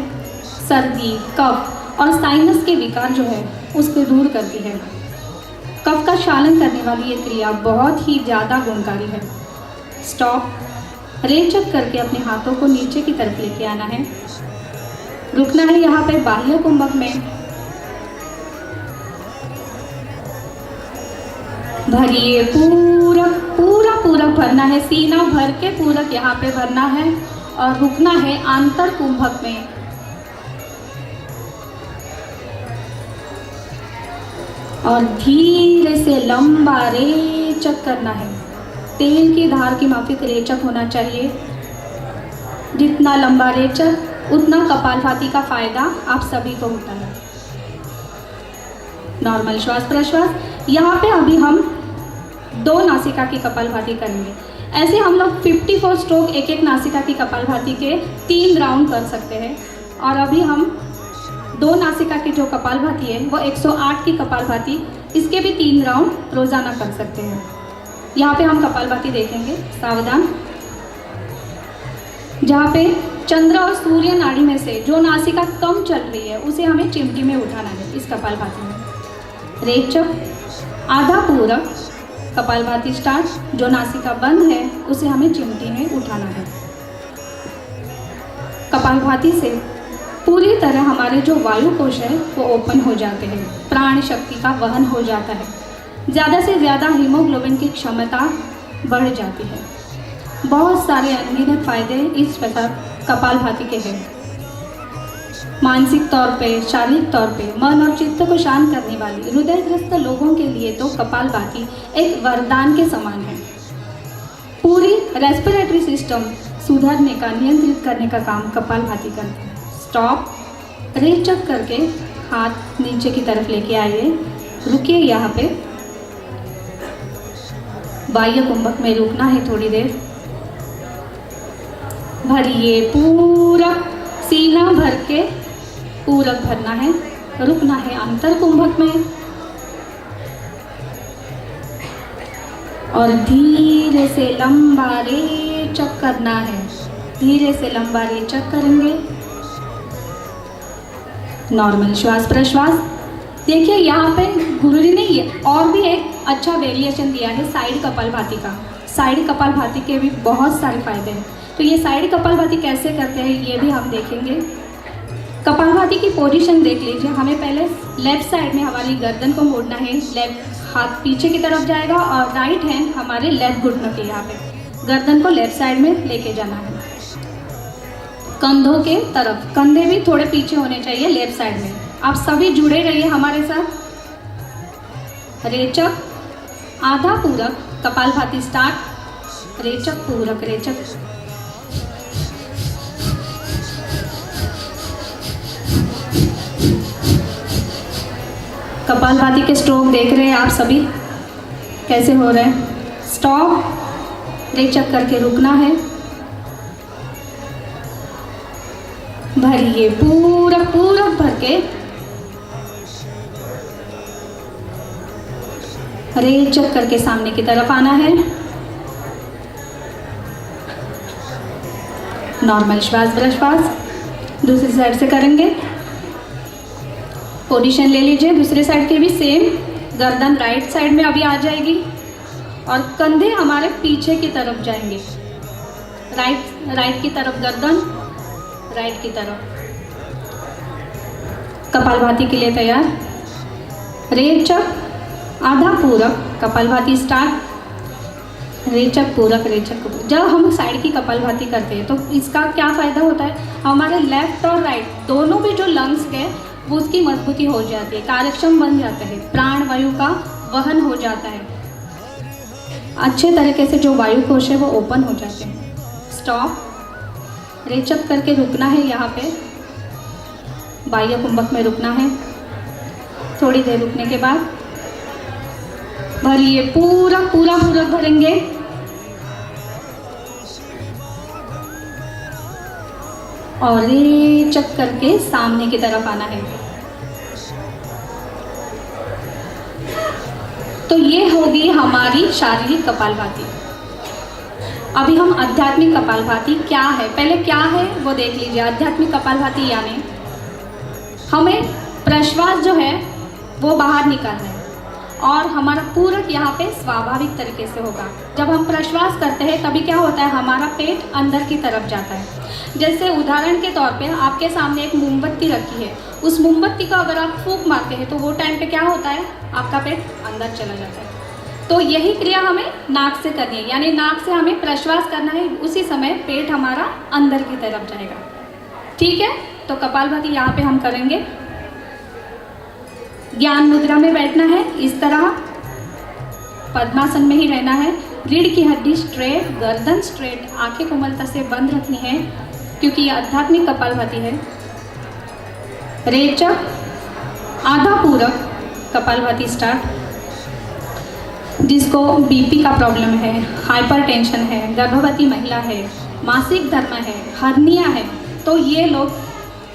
सर्दी, कफ और साइनस के विकार जो है उसको दूर करती है। कफ का शालन करने वाली ये क्रिया बहुत ही ज़्यादा गुणकारी है। स्टॉप। रेचक करके अपने हाथों को नीचे की तरफ लेके आना है। रुकना है यहाँ पे बाह्य कुंभक में। भरिए, पूरक पूरा पूरक भरना है, सीना भर के पूरक यहाँ पे भरना है और रुकना है आंतर कुंभक में। और धीरे से लंबा रेचक करना है। तेल की धार की माफिक रेचक होना चाहिए। जितना लंबा रेचक उतना कपालभाति का फायदा आप सभी को होता है। नॉर्मल श्वास प्रश्वास। यहाँ पे अभी हम 2 नासिका की कपालभाति करेंगे। ऐसे हम लोग 54 स्ट्रोक एक नासिका की कपालभाति के 3 राउंड कर सकते हैं। और अभी हम 2 नासिका की जो कपालभाति है वो 108 की कपालभाति, इसके भी 3 राउंड रोजाना कर सकते हैं। यहाँ पे हम कपालभाति देखेंगे। सावधान। जहाँ पे चंद्र और सूर्य नाड़ी में से जो नासिका कम चल रही है उसे हमें चिमटी में उठाना है इस कपालभाति में। रेचक, आधा पूरक, कपालभाति स्टार्ट। जो नासिका बंद है उसे हमें चिमटी में उठाना है। कपालभाति से पूरी तरह हमारे जो वायु कोश है वो ओपन हो जाते हैं, प्राण शक्ति का वहन हो जाता है, ज़्यादा से ज़्यादा हीमोग्लोबिन की क्षमता बढ़ जाती है। बहुत सारे अनगिनत फायदे इस प्रकार कपालभाति के हैं। मानसिक तौर पे, शारीरिक तौर पे मन और चित्त को शांत करने वाली हृदयग्रस्त लोगों के लिए तो कपालभाति एक वरदान के समान है। पूरी रेस्पिरेटरी सिस्टम सुधारने का, नियंत्रित करने का काम कपालभाति करते हैं। स्टॉप, रेचक करके हाथ नीचे की तरफ लेके आइए, रुकिए यहाँ पे। बाह्य कुंभक में रुकना है थोड़ी देर। भरिए पूरक, सीना भर के पूरक भरना है। रुकना है अंतर कुंभक में और धीरे से लंबा रेचक करना है। धीरे से लंबा रेचक करेंगे। नॉर्मल श्वास प्रश्वास। देखिए यहाँ पे गुरुजी ने ये और भी एक अच्छा वेरिएशन दिया है साइड कपालभाति का। साइड कपालभाति के भी बहुत सारे फायदे हैं। तो ये साइड कपालभाति कैसे करते हैं ये भी हम देखेंगे। कपालभाति की पोजीशन देख लीजिए। हमें पहले लेफ्ट साइड में हमारी गर्दन को मोड़ना है। लेफ्ट हाथ पीछे की तरफ जाएगा और राइट हैंड हमारे लेफ्ट घुटनों के यहाँ पे। गर्दन को लेफ्ट साइड में लेके जाना है। कंधों के तरफ, कंधे भी थोड़े पीछे होने चाहिए लेफ्ट साइड में। आप सभी जुड़े रहिए हमारे साथ। रेचक, आधा पूरक, कपालभाति स्टार्ट। रेचक, पूरक, रेचक। कपालभाति के स्ट्रोक देख रहे हैं आप सभी कैसे हो रहे हैं। स्टॉप, रेचक करके रुकना है। भरिए पूरक, पूरक भर के रेचक करके सामने की तरफ आना है। नॉर्मल श्वास प्रश्वास दूसरी साइड से करेंगे। पोजीशन ले लीजिए दूसरे साइड के भी सेम। गर्दन राइट साइड में अभी आ जाएगी और कंधे हमारे पीछे की तरफ जाएंगे। राइट की तरफ गर्दन, राइट की तरफ। कपालभाति के लिए तैयार। रेचक, आधा पूरक, कपालभाति स्टार्ट। रेचक, पूरक, रेचक, पूरक। जब हम साइड की कपालभाति करते हैं तो इसका क्या फ़ायदा होता है, हमारे लेफ्ट और राइट दोनों भी जो लंग्स है वो उसकी मजबूती हो जाती है, कार्यक्षम बन जाता है, प्राण वायु का वहन हो जाता है। अच्छे तरीके से जो वायु कोश है वो ओपन हो जाते हैं। स्टॉप, रेचक करके रुकना है यहाँ पे। बाह्य कुंभक में रुकना है। थोड़ी देर रुकने के बाद भरिए पूरा पूरा पूरा भरेंगे। और रेचक करके सामने की तरफ आना है। तो ये होगी हमारी शारीरिक कपालभाति। अभी हम आध्यात्मिक कपालभाति क्या है, पहले क्या है वो देख लीजिए। आध्यात्मिक कपालभाति यानी हमें प्रश्वास जो है वो बाहर निकालना है और हमारा पूरक यहाँ पे स्वाभाविक तरीके से होगा। जब हम प्रश्वास करते हैं तभी क्या होता है, हमारा पेट अंदर की तरफ जाता है। जैसे उदाहरण के तौर पे आपके सामने एक मोमबत्ती रखी है, उस मोमबत्ती को अगर आप फूंक मारते हैं तो वो टाइम पे क्या होता है, आपका पेट अंदर चला जाता है। तो यही क्रिया हमें नाक से करनी है, यानी नाक से हमें प्रश्वास करना है, उसी समय पेट हमारा अंदर की तरफ जाएगा। ठीक है, तो कपालभाति यहाँ पे हम करेंगे। ज्ञान मुद्रा में बैठना है, इस तरह पद्मासन में ही रहना है। रीढ़ की हड्डी स्ट्रेट, गर्दन स्ट्रेट, आंखें कोमलता से बंद रखनी है क्योंकि ये आध्यात्मिक कपालभाति है। रेचक, आधा पूरक, कपालभाति स्टार्ट। जिसको बीपी का प्रॉब्लम है, हाइपरटेंशन है, गर्भवती महिला है, मासिक धर्म है, हर्निया है, तो ये लोग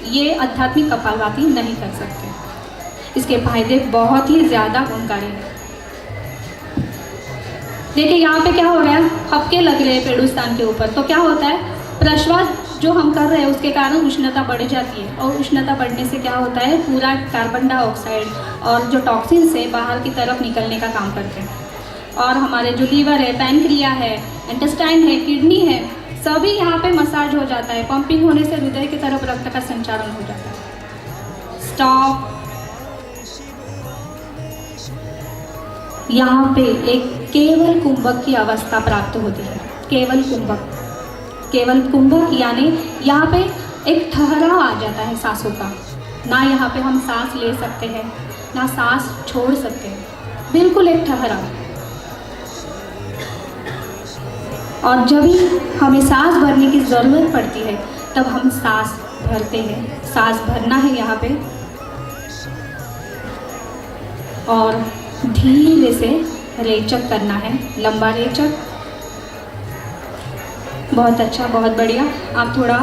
ये आध्यात्मिक कपालभाति नहीं कर सकते। इसके फायदे बहुत ही ज़्यादा गुणकारी हैं। देखिए यहाँ पे क्या हो रहा है, हपके लग रहे हैं पेड़ुस्थान के ऊपर, तो क्या होता है, प्रश्वास जो हम कर रहे हैं उसके कारण उष्णता बढ़ जाती है और उष्णता बढ़ने से क्या होता है, पूरा कार्बन डाइऑक्साइड और जो टॉक्सिन्स है बाहर की तरफ निकलने का काम करते हैं। और हमारे जो लीवर है, पैनक्रिया है, इंटेस्टाइन है, किडनी है, सभी यहाँ पे मसाज हो जाता है। पंपिंग होने से हृदय की तरफ रक्त का संचारण हो जाता है। स्टॉप। यहाँ पे एक केवल कुंभक की अवस्था प्राप्त होती है। केवल कुंभक, केवल कुंभक, यानी यहाँ पे एक ठहराव आ जाता है सांसों का। ना यहाँ पे हम सांस ले सकते हैं, ना सांस छोड़ सकते हैं, बिल्कुल एक ठहराव। और जब भी हमें सांस भरने की ज़रूरत पड़ती है तब हम सांस भरते हैं। सांस भरना है यहाँ पे और धीरे से रेचक करना है, लंबा रेचक। बहुत अच्छा, बहुत बढ़िया। आप थोड़ा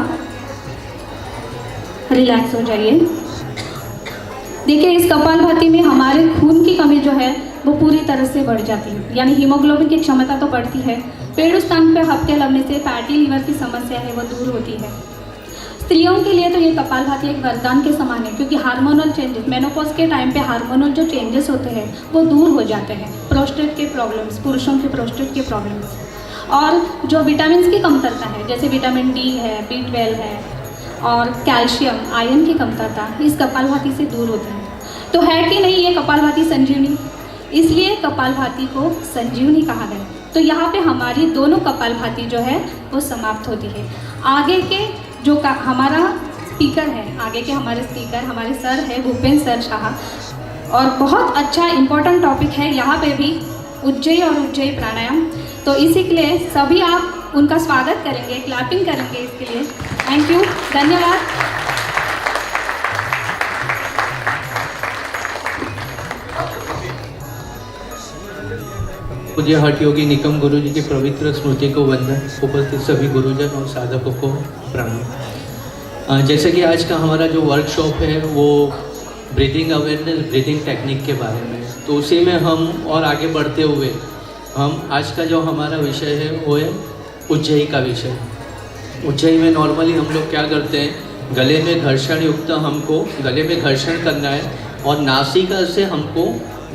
रिलैक्स हो जाइए। देखिए, इस कपालभाति में हमारे खून की कमी जो है वो पूरी तरह से बढ़ जाती है, यानी हीमोग्लोबिन की क्षमता तो बढ़ती है। पेड़ स्थान पर हफ्ते लगने से फैटी लीवर की समस्या है वो दूर होती है। स्त्रियों के लिए तो ये कपालभाति एक वरदान के समान है, क्योंकि हार्मोनल चेंजेस, मेनोपॉज के टाइम पे हार्मोनल जो चेंजेस होते हैं वो दूर हो जाते हैं। प्रोस्टेट के प्रॉब्लम्स, पुरुषों के प्रोस्टेट के प्रॉब्लम्स, और जो विटामिन की कमतरता है जैसे विटामिन डी है, B12 है और कैल्शियम, आयरन की कमतरता इस कपालभाति से दूर होती है। तो है कि नहीं ये कपालभाति संजीवनी, इसलिए कपालभाति को संजीवनी कहा गया। तो यहाँ पे हमारी दोनों कपालभाति जो है वो समाप्त होती है। आगे के जो हमारा स्पीकर है, आगे के हमारे स्पीकर हमारे सर है भूपेंद्र सर शाह, और बहुत अच्छा इम्पोर्टेंट टॉपिक है यहाँ पे भी, उज्जयी और उज्जयी प्राणायाम। तो इसी के लिए सभी आप उनका स्वागत करेंगे, क्लैपिंग करेंगे इसके लिए। थैंक यू, धन्यवाद।
पूज्य हठ योगी निकम गुरु जी की पवित्र स्मृति को वंदन। उपस्थित सभी गुरुजन और साधकों को प्रणाम। जैसे कि आज का हमारा जो वर्कशॉप है वो ब्रीदिंग अवेयरनेस, ब्रीदिंग टेक्निक के बारे में, तो उसी में हम और आगे बढ़ते हुए हम आज का जो हमारा विषय है वो है उज्जयी का विषय। उज्जयी में नॉर्मली हम लोग क्या करते हैं, गले में घर्षण युक्त हमको गले में घर्षण करना है और नासिका से हमको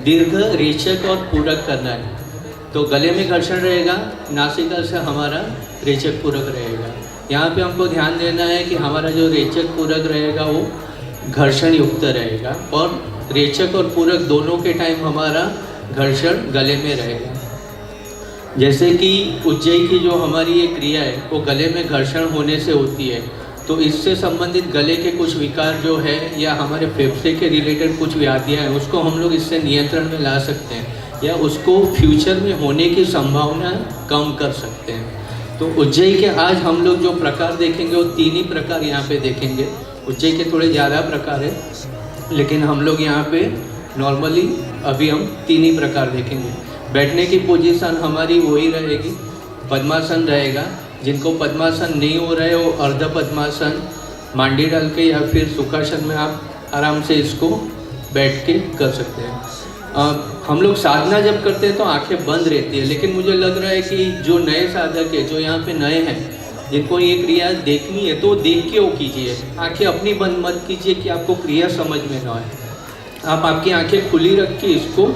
दीर्घ, रेचक और पूरक करना है। तो गले में घर्षण रहेगा, नासिका से हमारा रेचक पूरक रहेगा। यहाँ पे हमको ध्यान देना है कि हमारा जो रेचक पूरक रहेगा वो घर्षण युक्त रहेगा, और रेचक और पूरक दोनों के टाइम हमारा घर्षण गले में रहेगा। जैसे कि उज्जयी की जो हमारी ये क्रिया है वो गले में घर्षण होने से होती है, तो इससे संबंधित गले के कुछ विकार जो है या हमारे फेफड़े के रिलेटेड कुछ व्याधियाँ हैं उसको हम लोग इससे नियंत्रण में ला सकते हैं, या उसको फ्यूचर में होने की संभावना कम कर सकते हैं। तो उज्जयी के आज हम लोग जो प्रकार देखेंगे वो 3 ही प्रकार यहाँ पे देखेंगे। उज्जयी के थोड़े ज़्यादा प्रकार है, लेकिन हम लोग यहाँ पे नॉर्मली अभी हम 3 ही प्रकार देखेंगे। बैठने की पोजीशन हमारी वही रहेगी, पद्मासन रहेगा। जिनको पद्मासन नहीं हो रहा है वो अर्ध पद्मासन, मांडी डाल के या फिर सुखासन में आप आराम से इसको बैठ के कर सकते हैं। हम लोग साधना जब करते हैं तो आंखें बंद रहती है, लेकिन मुझे लग रहा है कि जो नए साधक है, जो यहाँ पे नए हैं, जिनको ये क्रिया देखनी है तो देख के वो कीजिए। आंखें अपनी बंद मत कीजिए कि आपको क्रिया समझ में ना आए। आप आपकी आंखें खुली रख के इसको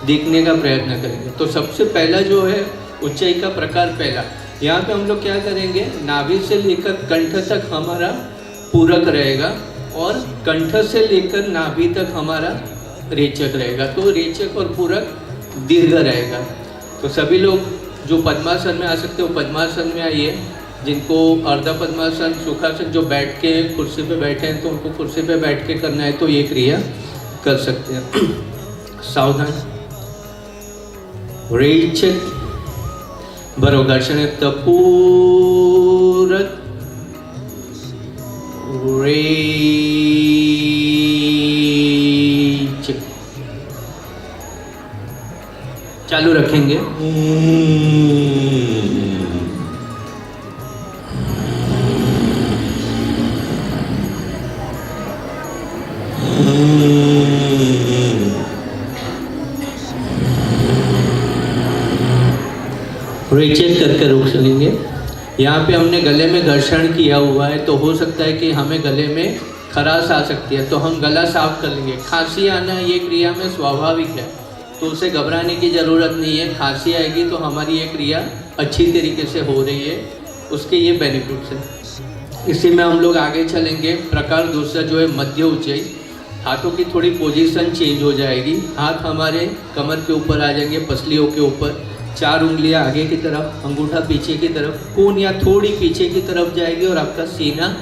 देखने का प्रयत्न करेंगे। तो सबसे पहला जो है उज्जयी का प्रकार पहला, यहाँ पे हम लोग क्या करेंगे, नाभि से लेकर कंठ तक हमारा पूरक रहेगा और कंठ से लेकर नाभि तक हमारा रेचक रहेगा। तो रेचक और पूरक दीर्घ रहेगा। तो सभी लोग जो पद्मासन में आ सकते हो पद्मासन में आइए। जिनको अर्ध पद्मासन, सुखासन, जो बैठ के कुर्सी पे बैठे हैं तो उनको कुर्सी पे बैठ के करना है तो ये क्रिया कर सकते हैं। सावधान, रेचक बरो घर्षण पूरक, रेचक चालू रखेंगे। रेचक करके रोक सकेंगे। यहाँ पे हमने गले में घर्षण किया हुआ है तो हो सकता है कि हमें गले में खराश आ सकती है, तो हम गला साफ कर लेंगे। खांसी आना ये क्रिया में स्वाभाविक है, तो उसे घबराने की ज़रूरत नहीं है। खांसी आएगी तो हमारी ये क्रिया अच्छी तरीके से हो रही है, उसके ये बेनिफिट्स हैं। इसी में हम लोग आगे चलेंगे। प्रकार दूसरा जो है मध्य उज्जयी। हाथों की थोड़ी पोजीशन चेंज हो जाएगी। हाथ हमारे कमर के ऊपर आ जाएंगे, पसलियों के ऊपर। 4 उंगलियां आगे की तरफ, अंगूठा पीछे की तरफ, कोहनियाँ थोड़ी पीछे की तरफ जाएगी और आपका सीना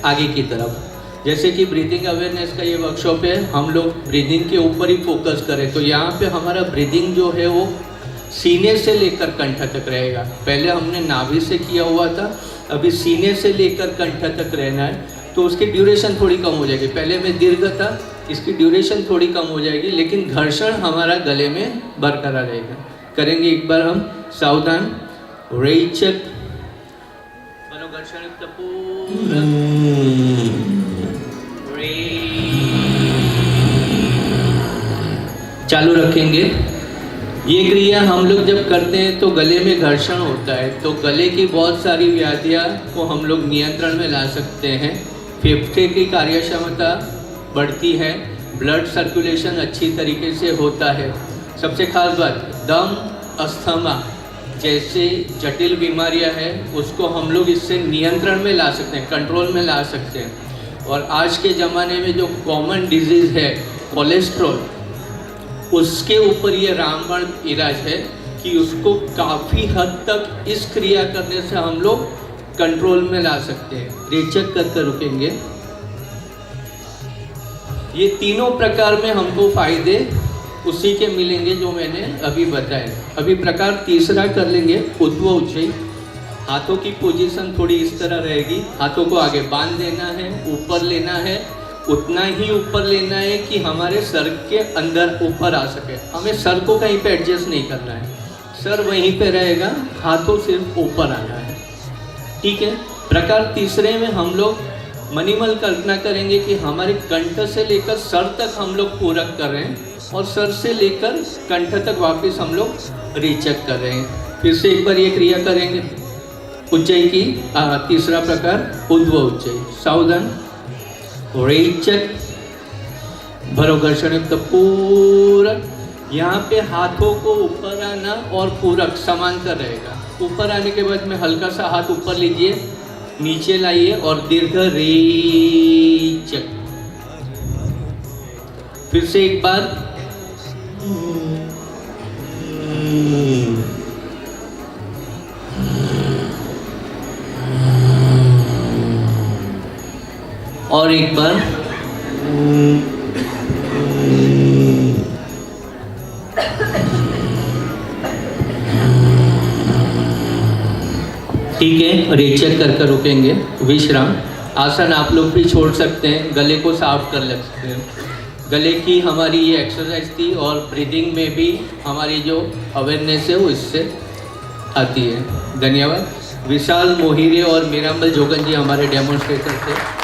आगे की तरफ। जैसे कि ब्रीदिंग अवेयरनेस का ये वर्कशॉप है, हम लोग ब्रीदिंग के ऊपर ही फोकस करें, तो यहाँ पे हमारा ब्रीदिंग जो है वो सीने से लेकर कंठ तक रहेगा। पहले हमने नाभि से किया हुआ था, अभी सीने से लेकर कंठ तक रहना है, तो उसकी ड्यूरेशन थोड़ी कम हो जाएगी। पहले में दीर्घ था, इसकी ड्यूरेशन थोड़ी कम हो जाएगी, लेकिन घर्षण हमारा गले में बरकरार रहेगा। करेंगे एक बार हम, सावधान, रेचक, मनोघर्षण चालू रखेंगे। ये क्रिया हम लोग जब करते हैं तो गले में घर्षण होता है, तो गले की बहुत सारी व्याधियाँ को हम लोग नियंत्रण में ला सकते हैं। फेफड़े की कार्यक्षमता बढ़ती है, ब्लड सर्कुलेशन अच्छी तरीके से होता है। सबसे खास बात, दम, अस्थमा जैसे जटिल बीमारियां हैं उसको हम लोग इससे नियंत्रण में ला सकते हैं, कंट्रोल में ला सकते हैं। और आज के ज़माने में जो कॉमन डिजीज़ है कोलेस्ट्रॉल, उसके ऊपर ये रामबाण इलाज है कि उसको काफ़ी हद तक इस क्रिया करने से हम लोग कंट्रोल में ला सकते हैं। रेचक कर रुकेंगे। ये तीनों प्रकार में हमको फायदे उसी के मिलेंगे जो मैंने अभी बताए। अभी प्रकार तीसरा कर लेंगे, ऊर्ध्व उज्जयी। हाथों की पोजीशन थोड़ी इस तरह रहेगी, हाथों को आगे बांध देना है, ऊपर लेना है, उतना ही ऊपर लेना है कि हमारे सर के अंदर ऊपर आ सके। हमें सर को कहीं पे एडजस्ट नहीं करना है, सर वहीं पे रहेगा, हाथों सिर्फ ऊपर आना है, ठीक है। प्रकार तीसरे में हम लोग मनिमल कल्पना करेंगे कि हमारे कंठ से लेकर सर तक हम लोग पूरक कर रहे हैं और सर से लेकर कंठ तक वापस हम लोग रेचक कर रहे हैं। फिर से एक बार ये क्रिया करेंगे। उज्जयी की तीसरा प्रकार ऊर्ध्व उज्जयी। सावधान, रेचक, भरो घर्षण युक्त पूरक। यहाँ पे हाथों को ऊपर आना और पूरक समांतर रहेगा। ऊपर आने के बाद में हल्का सा हाथ ऊपर लीजिए, नीचे लाइए और दीर्घ रेचक। फिर से एक बार, और एक बार, ठीक है। रेचक कर रुकेंगे। विश्राम। आसन आप लोग भी छोड़ सकते हैं, गले को साफ कर सकते हैं। गले की हमारी ये एक्सरसाइज थी और ब्रीदिंग में भी हमारी जो अवेयरनेस है वो इससे आती है। धन्यवाद। विशाल मोहिरे और मीरामल जोगन जी हमारे डेमोन्स्ट्रेटर थे।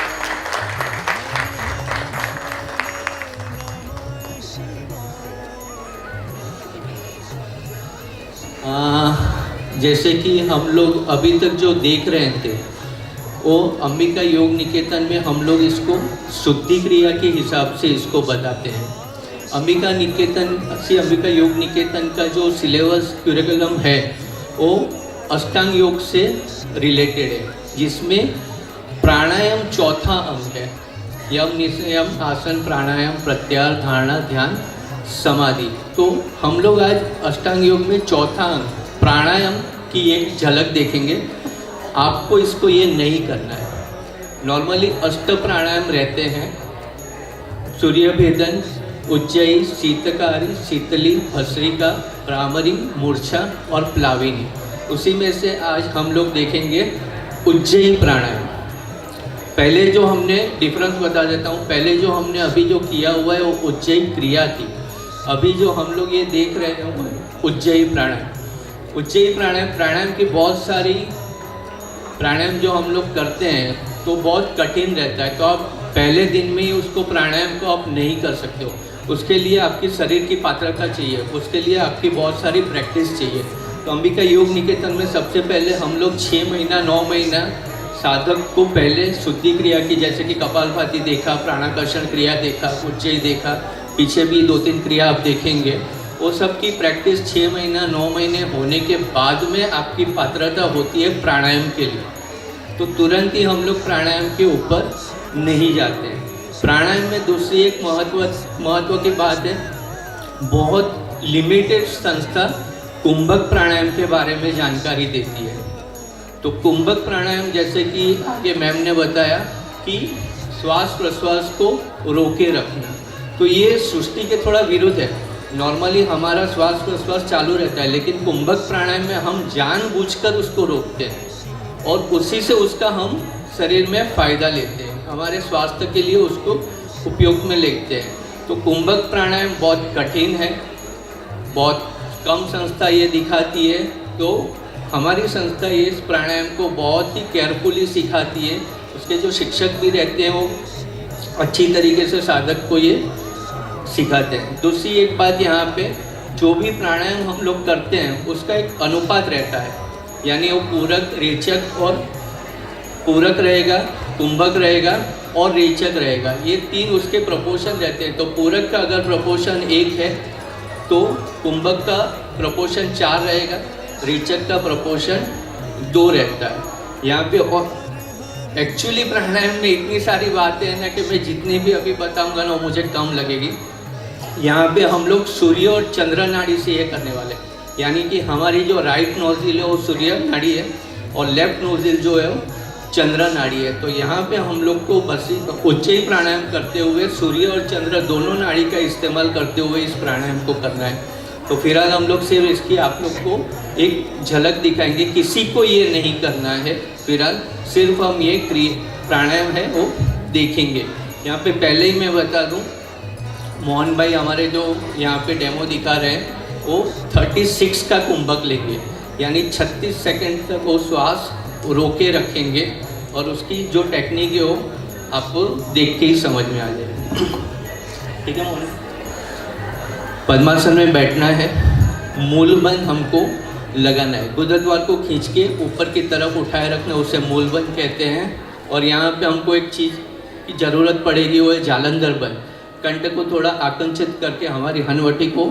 जैसे कि हम लोग अभी तक जो देख रहे थे वो अंबिका योग निकेतन में हम लोग इसको शुद्धि क्रिया के हिसाब से इसको बताते हैं। अंबिका योग निकेतन का जो सिलेबस क्यूरिकुलम है वो अष्टांग योग से रिलेटेड है, जिसमें प्राणायाम चौथा अंग है। यम, नियम, आसन, प्राणायाम, प्रत्याहार, धारणा, ध्यान, समाधि। तो हम लोग आज अष्टांग योग में चौथा अंग प्राणायाम की एक झलक देखेंगे। आपको इसको ये नहीं करना है। नॉर्मली अष्ट प्राणायाम रहते हैं, सूर्य भेदन, उज्जयी, शीतकारी, शीतली, भस्त्रिका, भ्रामरी, मूर्छा और प्लाविनी। उसी में से आज हम लोग देखेंगे उज्जयी प्राणायाम। पहले जो हमने डिफरेंस बता देता हूँ, पहले जो हमने अभी जो किया हुआ है वो उज्जयी क्रिया थी। अभी जो हम लोग ये देख रहे हैं वो उज्जयी प्राणायाम। उज्जयी प्राणायाम की बहुत सारी प्राणायाम जो हम लोग करते हैं तो बहुत कठिन रहता है, तो आप पहले दिन में ही उसको प्राणायाम को आप नहीं कर सकते हो। उसके लिए आपकी शरीर की पात्रता चाहिए, उसके लिए आपकी बहुत सारी प्रैक्टिस चाहिए। तो अंबिका योग निकेतन में सबसे पहले हम लोग 6 महीना 9 महीना साधक को पहले शुद्धि क्रिया की, जैसे कि कपालभाति देखा, प्राणाकर्षण क्रिया देखा, उज्जयी देखा, पीछे भी 2-3 क्रिया आप देखेंगे। वो सब की प्रैक्टिस 6 महीना 9 महीने होने के बाद में आपकी पात्रता होती है प्राणायाम के लिए। तो तुरंत ही हम लोग प्राणायाम के ऊपर नहीं जाते हैं। प्राणायाम में दूसरी एक महत्व की बात है, बहुत लिमिटेड संस्था कुंभक प्राणायाम के बारे में जानकारी देती है। तो कुंभक प्राणायाम जैसे कि ये मैम ने बताया कि श्वास प्रश्वास को रोके रखना, तो ये सृष्टि के थोड़ा विरुद्ध है। नॉर्मली हमारा श्वास प्रश्वास चालू रहता है, लेकिन कुंभक प्राणायाम में हम जानबूझकर उसको रोकते हैं और उसी से उसका हम शरीर में फ़ायदा लेते हैं, हमारे स्वास्थ्य के लिए उसको उपयोग में लेते हैं। तो कुंभक प्राणायाम बहुत कठिन है, बहुत कम संस्था ये दिखाती है। तो हमारी संस्था ये इस प्राणायाम को बहुत ही केयरफुली सिखाती है। उसके जो शिक्षक भी रहते हैं वो अच्छी तरीके से साधक को ये सिखाते हैं। दूसरी एक बात, यहाँ पे जो भी प्राणायाम हम लोग करते हैं उसका एक अनुपात रहता है, यानी वो पूरक, रेचक और पूरक रहेगा, कुंभक रहेगा और रेचक रहेगा, ये तीन उसके प्रपोर्शन रहते हैं। तो पूरक का अगर प्रपोर्शन 1 है तो कुंभक का प्रपोर्शन 4 रहेगा, रेचक का प्रपोर्शन 2 रहता है। यहाँ पे और एक्चुअली प्राणायाम में इतनी सारी बातें हैं ना कि मैं जितनी भी अभी बताऊंगा ना मुझे कम लगेगी। यहाँ पे हम लोग सूर्य और चंद्र नाड़ी से ये करने वाले, यानी कि हमारी जो राइट नोजिल है वो सूर्य नाड़ी है और लेफ्ट नोजिल जो है वो चंद्र नाड़ी है। तो यहाँ पे हम लोग को बस उच्चई प्राणायाम करते हुए सूर्य और चंद्र दोनों नाड़ी का इस्तेमाल करते हुए इस प्राणायाम को करना है। तो फिलहाल हम लोग सिर्फ इसकी आप लोग को एक झलक दिखाएंगे, किसी को ये नहीं करना है, फिलहाल सिर्फ हम ये प्राणायाम है वो देखेंगे। यहाँ पे पहले ही मैं बता दूँ, मोहन भाई हमारे जो यहाँ पे डेमो दिखा रहे हैं वो 36 का कुंभक लेंगे, यानी 36 सेकंड तक वो श्वास रोके रखेंगे और उसकी जो टेक्निक है वो आपको देख के ही समझ में आ जाएगी। ठीक है मोहन? पद्मासन में बैठना है, मूलबंध हमको लगाना है, गुदद्वार को खींच के ऊपर की तरफ उठाए रखना, उसे मूलबंध कहते हैं। और यहाँ पे हमको एक चीज़ की ज़रूरत पड़ेगी, वो है जालंधर बंध। कंठ को थोड़ा आकुंचित करके हमारी हनवटी को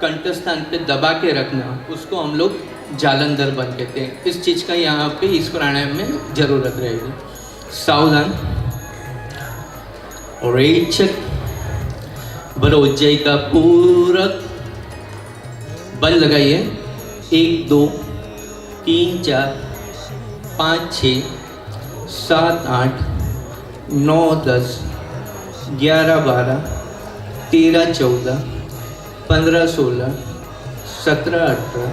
कंठ स्थान पे दबा के रखना, उसको हम लोग जालंधर बंध कहते हैं। इस चीज़ का यहाँ पे इस प्राणायाम में ज़रूरत रहेगी। सावधान, रेचक बरोज्जय का पूरक, बल लगाइए। 1 2 3 4 5 6 7 8 9 10 11 12 13 14 15 16 17 18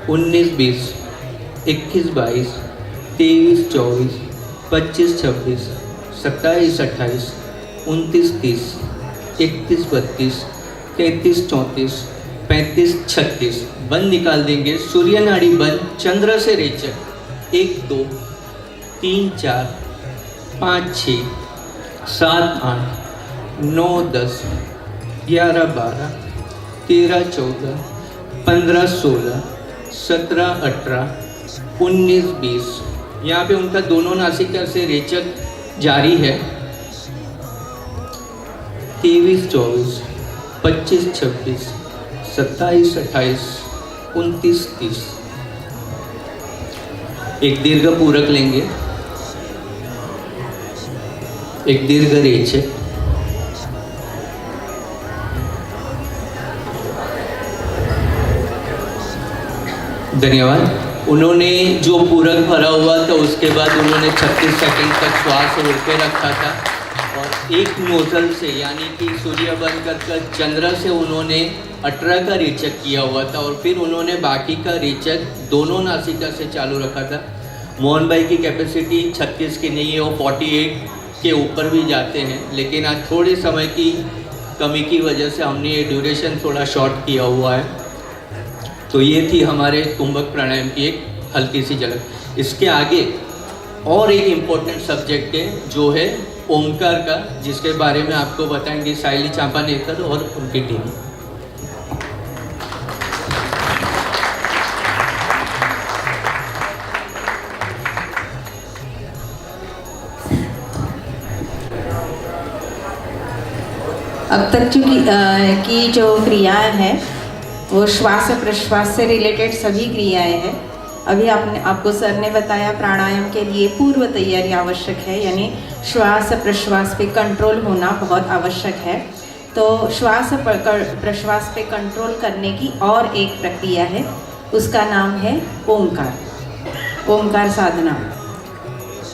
19 20 21 22 23 24 25 26 27 28 29 30 31 32 33 34 35 36। बंद निकाल देंगे, सूर्य नाड़ी बंद, चंद्र से रेचक। 1 2 3 4 5 6 7 8 9 10 11 12 13 14 15 16 17 18 19 20। यहाँ पे उनका दोनों नासिका से रेचक जारी है। 23 24 25 26 27 28 29 30। एक दीर्घ पूरक लेंगे, एक दीर्घ रेचक। धन्यवाद। उन्होंने जो पूरक भरा हुआ था उसके बाद उन्होंने 36 सेकंड तक श्वास रोके रखा था और एक नोजल से, यानी कि सूर्य बंद कर चंद्र से उन्होंने 18 का रेचक किया हुआ था और फिर उन्होंने बाकी का रेचक दोनों नासिका से चालू रखा था। मोहन भाई की कैपेसिटी 36 की नहीं है, वो 48 के ऊपर भी जाते हैं, लेकिन आज थोड़े समय की कमी की वजह से हमने ये ड्यूरेशन थोड़ा शॉर्ट किया हुआ है। तो ये थी हमारे कुंभक प्राणायाम की एक हल्की सी झलक। इसके आगे और एक इम्पोर्टेंट सब्जेक्ट है जो है ओमकार का, जिसके बारे में आपको बताएंगे साइली चांपानेकर और उनकी टीम।
अब तक की जो क्रियाएं हैं वो श्वास प्रश्वास से रिलेटेड सभी क्रियाएं हैं। अभी आपको सर ने बताया प्राणायाम के लिए पूर्व तैयारी आवश्यक है, यानी श्वास प्रश्वास पे कंट्रोल होना बहुत आवश्यक है। तो श्वास प्रश्वास पे कंट्रोल करने की और एक प्रक्रिया है उसका नाम है ओंकार। ओंकार साधना।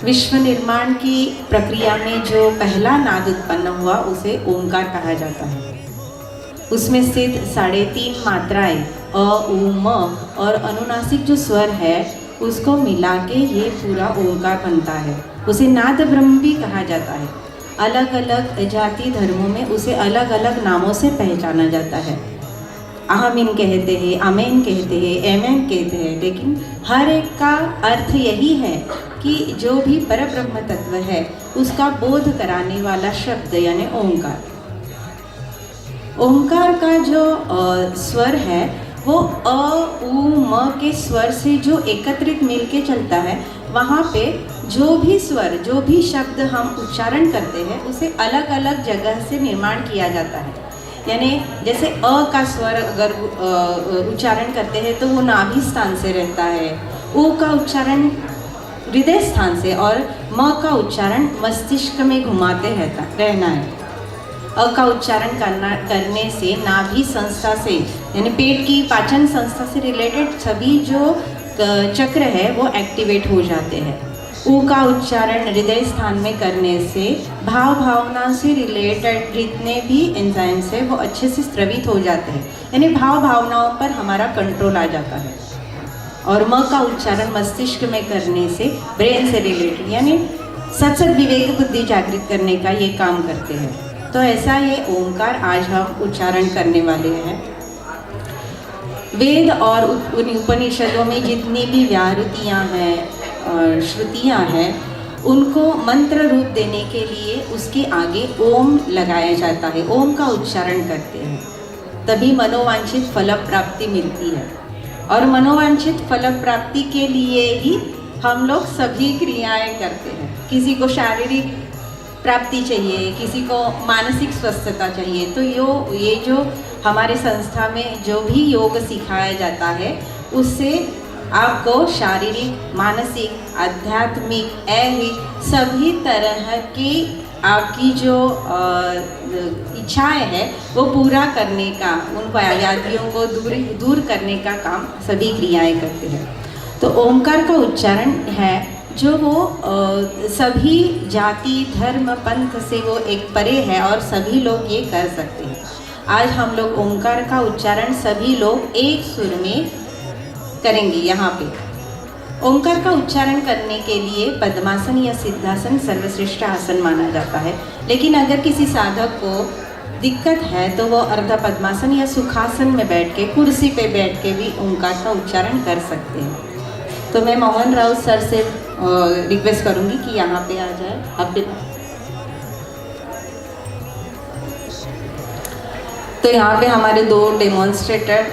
विश्व निर्माण की प्रक्रिया में जो पहला नाद उत्पन्न हुआ उसे ओंकार कहा जाता है। उसमें स्थित 3.5 मात्राएं अ, उ, म और अनुनासिक जो स्वर है उसको मिला के ये पूरा ओंकार बनता है। उसे नाद ब्रह्म भी कहा जाता है। अलग अलग जाति धर्मों में उसे अलग अलग नामों से पहचाना जाता है। आमीन कहते हैं, आमेन कहते हैं, एमेन कहते हैं, लेकिन हर एक का अर्थ यही है कि जो भी परब्रह्म तत्व है उसका बोध कराने वाला शब्द यानी ओंकार। ओंकार का जो स्वर है वो अ, उ, म के स्वर से जो एकत्रित मिलके चलता है, वहाँ पे जो भी स्वर, जो भी शब्द हम उच्चारण करते हैं उसे अलग अलग जगह से निर्माण किया जाता है। यानी जैसे अ का स्वर अगर उच्चारण करते हैं तो वो नाभि स्थान से रहता है, उ का उच्चारण हृदय स्थान से और म का उच्चारण मस्तिष्क में घुमाते रहना है। अ का उच्चारण करने से नाभि संस्था से यानी पेट की पाचन संस्था से रिलेटेड सभी जो चक्र है वो एक्टिवेट हो जाते हैं। उ का उच्चारण हृदय स्थान में करने से भाव भावना से रिलेटेड जितने भी एंजाइम्स है वो अच्छे से स्रवित हो जाते हैं, यानी भाव भावनाओं पर हमारा कंट्रोल आ जाता है। और म का उच्चारण मस्तिष्क में करने से ब्रेन से रिलेटेड यानी सत्सद विवेक बुद्धि जागृत करने का ये काम करते हैं। तो ऐसा ये ओंकार आज हम उच्चारण करने वाले हैं। वेद और उपनिषदों में जितनी भी व्याहृतियाँ हैं और श्रुतियाँ हैं उनको मंत्र रूप देने के लिए उसके आगे ओम लगाया जाता है। ओम का उच्चारण करते हैं, तभी मनोवांछित फल प्राप्ति मिलती है। और मनोवांछित फल प्राप्ति के लिए ही हम लोग सभी क्रियाएं करते हैं। किसी को शारीरिक प्राप्ति चाहिए, किसी को मानसिक स्वस्थता चाहिए, तो ये जो हमारे संस्था में जो भी योग सिखाया जाता है उससे आपको शारीरिक, मानसिक, आध्यात्मिक, ऐहिक सभी तरह की आपकी जो इच्छाएं हैं वो पूरा करने का, उन व्याधियों को दूर करने का काम सभी क्रियाएं करते हैं। तो ओंकार का उच्चारण है जो वो सभी जाति, धर्म, पंथ से वो एक परे है और सभी लोग ये कर सकते हैं। आज हम लोग ओंकार का उच्चारण सभी लोग एक सुर में करेंगे। यहाँ पे ओंकार का उच्चारण करने के लिए पद्मासन या सिद्धासन सर्वश्रेष्ठ आसन माना जाता है, लेकिन अगर किसी साधक को दिक्कत है तो वो अर्ध पद्मासन या सुखासन में बैठ के, कुर्सी पे बैठ के भी ओंकार का उच्चारण कर सकते हैं। तो मैं मोहन राउत सर से रिक्वेस्ट करूँगी कि यहाँ पे आ जाए। आप तो यहाँ पे हमारे 2 डेमोन्स्ट्रेटर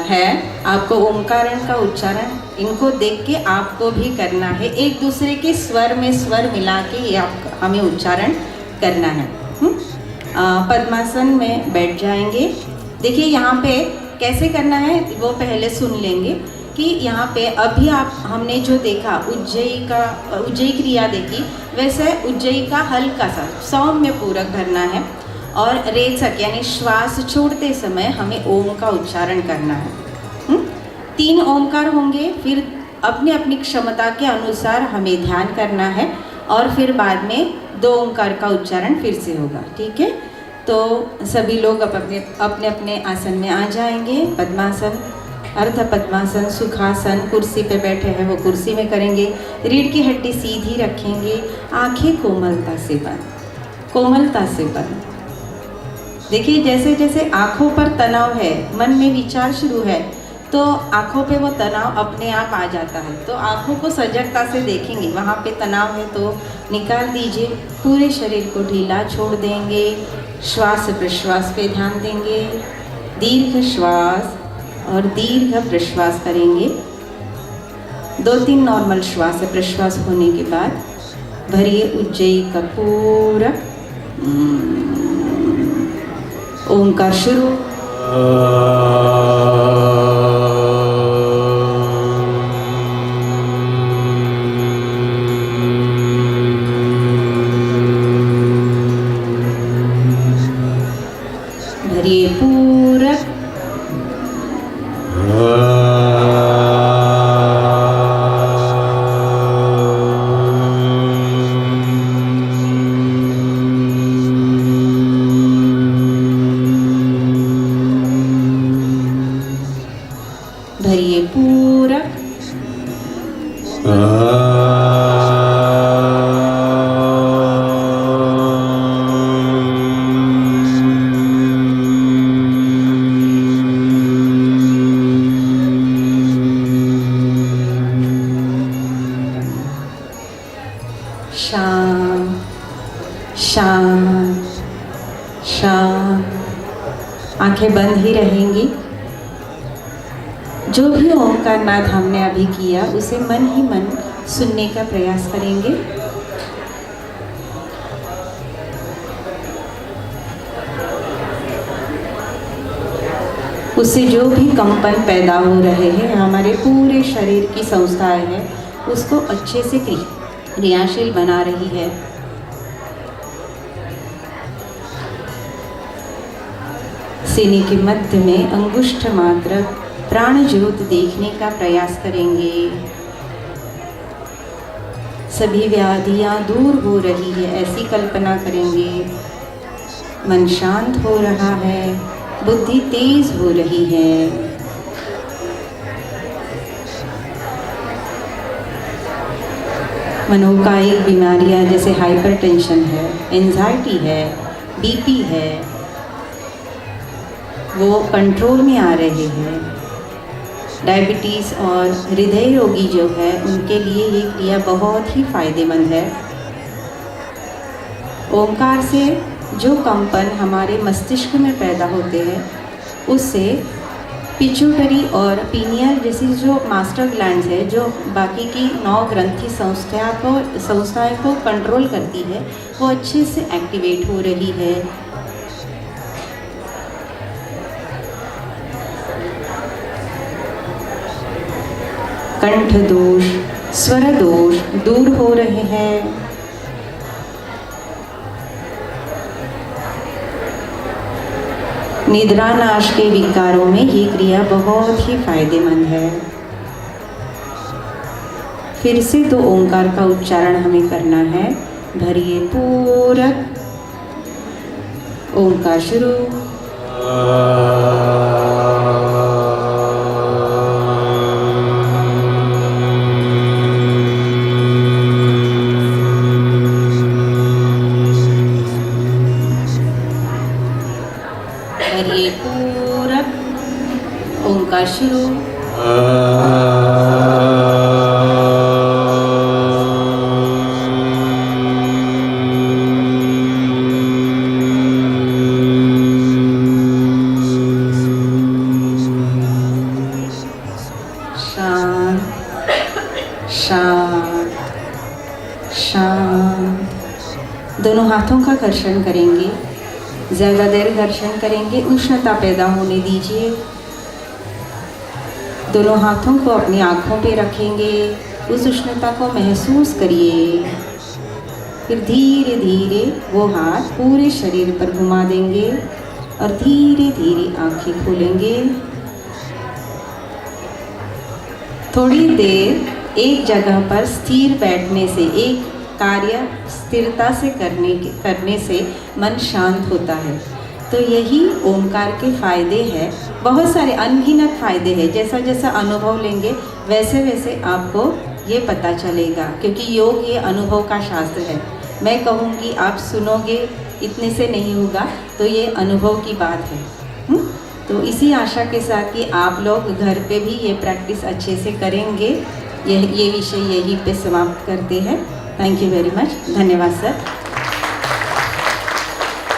हैं। आपको ओंकारण का उच्चारण इनको देख के आपको भी करना है। एक दूसरे के स्वर में स्वर मिला के ये हमें उच्चारण करना है। पद्मासन में बैठ जाएंगे। देखिए यहाँ पे कैसे करना है वो पहले सुन लेंगे कि यहाँ पे अभी हमने जो देखा उज्जयी क्रिया देखी, वैसे उज्जयी का हल्का सा सौम्य पूरक भरना है और रेचक यानी श्वास छोड़ते समय हमें ओम का उच्चारण करना है। 3 ओंकार होंगे, फिर अपनी अपनी क्षमता के अनुसार हमें ध्यान करना है और फिर बाद में 2 ओंकार का उच्चारण फिर से होगा। ठीक है, तो सभी लोग अपने अपने आसन में आ जाएंगे। पद्मासन, अर्ध पद्मासन, सुखासन, कुर्सी पे बैठे हैं वो कुर्सी में करेंगे। रीढ़ की हड्डी सीधी रखेंगे, आंखें कोमलता से बंद। देखिए जैसे जैसे आँखों पर तनाव है, मन में विचार शुरू है, तो आँखों पे वो तनाव अपने आप आ जाता है। तो आँखों को सजगता से देखेंगे, वहाँ पे तनाव है तो निकाल दीजिए। पूरे शरीर को ढीला छोड़ देंगे। श्वास प्रश्वास पे ध्यान देंगे। दीर्घ श्वास और दीर्घ प्रश्वास करेंगे। 2-3 नॉर्मल श्वास प्रश्वास होने के बाद भरिए उज्जयी का पूरक ओंकार शुरू। भरिए पूरक। शांत, आंखें बंद ही रहेंगी। जो भी ओंकार नाद हमने अभी किया उसे मन ही मन सुनने का प्रयास करेंगे। उससे जो भी कंपन पैदा हो रहे हैं, हमारे पूरे शरीर की संस्थाएं हैं, उसको अच्छे से क्रियाशील बना रही है। सीने के मध्य में अंगुष्ठ मात्र प्राण ज्योत देखने का प्रयास करेंगे। सभी व्याधियां दूर हो रही है ऐसी कल्पना करेंगे। मन शांत हो रहा है, बुद्धि तेज हो रही है। मनोकायिक बीमारियां जैसे हाइपरटेंशन है, एंजाइटी है, बीपी है, वो कंट्रोल में आ रहे हैं। डायबिटीज़ और हृदय रोगी जो है उनके लिए ये क्रिया बहुत ही फायदेमंद है। ओंकार से जो कंपन हमारे मस्तिष्क में पैदा होते हैं उससे पिट्यूटरी और पीनियल जैसी जो मास्टर ग्लैंड्स है, जो बाकी की 9 ग्रंथि संस्थाएं को कंट्रोल करती है, वो अच्छे से एक्टिवेट हो रही है। कंठ दोष, स्वर दोष दूर हो रहे हैं। निद्रानाश के विकारों में ये क्रिया बहुत ही फायदेमंद है। फिर से 2 ओंकार का उच्चारण हमें करना है। भरिए पूरक, ओंकार शुरू। भरिए पूरक, ओंकार शुरू। शांत शांत शांत। दोनों हाथों का घर्षण करेंगे, ज़्यादा देर घर्षण करेंगे, उष्णता पैदा होने दीजिए। दोनों हाथों को अपनी आँखों पे रखेंगे, उस उष्णता को महसूस करिए। फिर धीरे धीरे वो हाथ पूरे शरीर पर घुमा देंगे और धीरे धीरे आँखें खोलेंगे। थोड़ी देर एक जगह पर स्थिर बैठने से, एक कार्य स्थिरता से करने से मन शांत होता है। तो यही ओंकार के फायदे हैं। बहुत सारे अनगिनत फायदे हैं। जैसा जैसा अनुभव लेंगे वैसे वैसे आपको ये पता चलेगा, क्योंकि योग ये अनुभव का शास्त्र है। मैं कहूँगी आप सुनोगे, इतने से नहीं होगा, तो ये अनुभव की बात है। तो इसी आशा के साथ कि आप लोग घर पे भी ये प्रैक्टिस अच्छे से करेंगे। ये विषय यहीं पे समाप्त करते हैं। Thank you very much. धन्यवाद सर।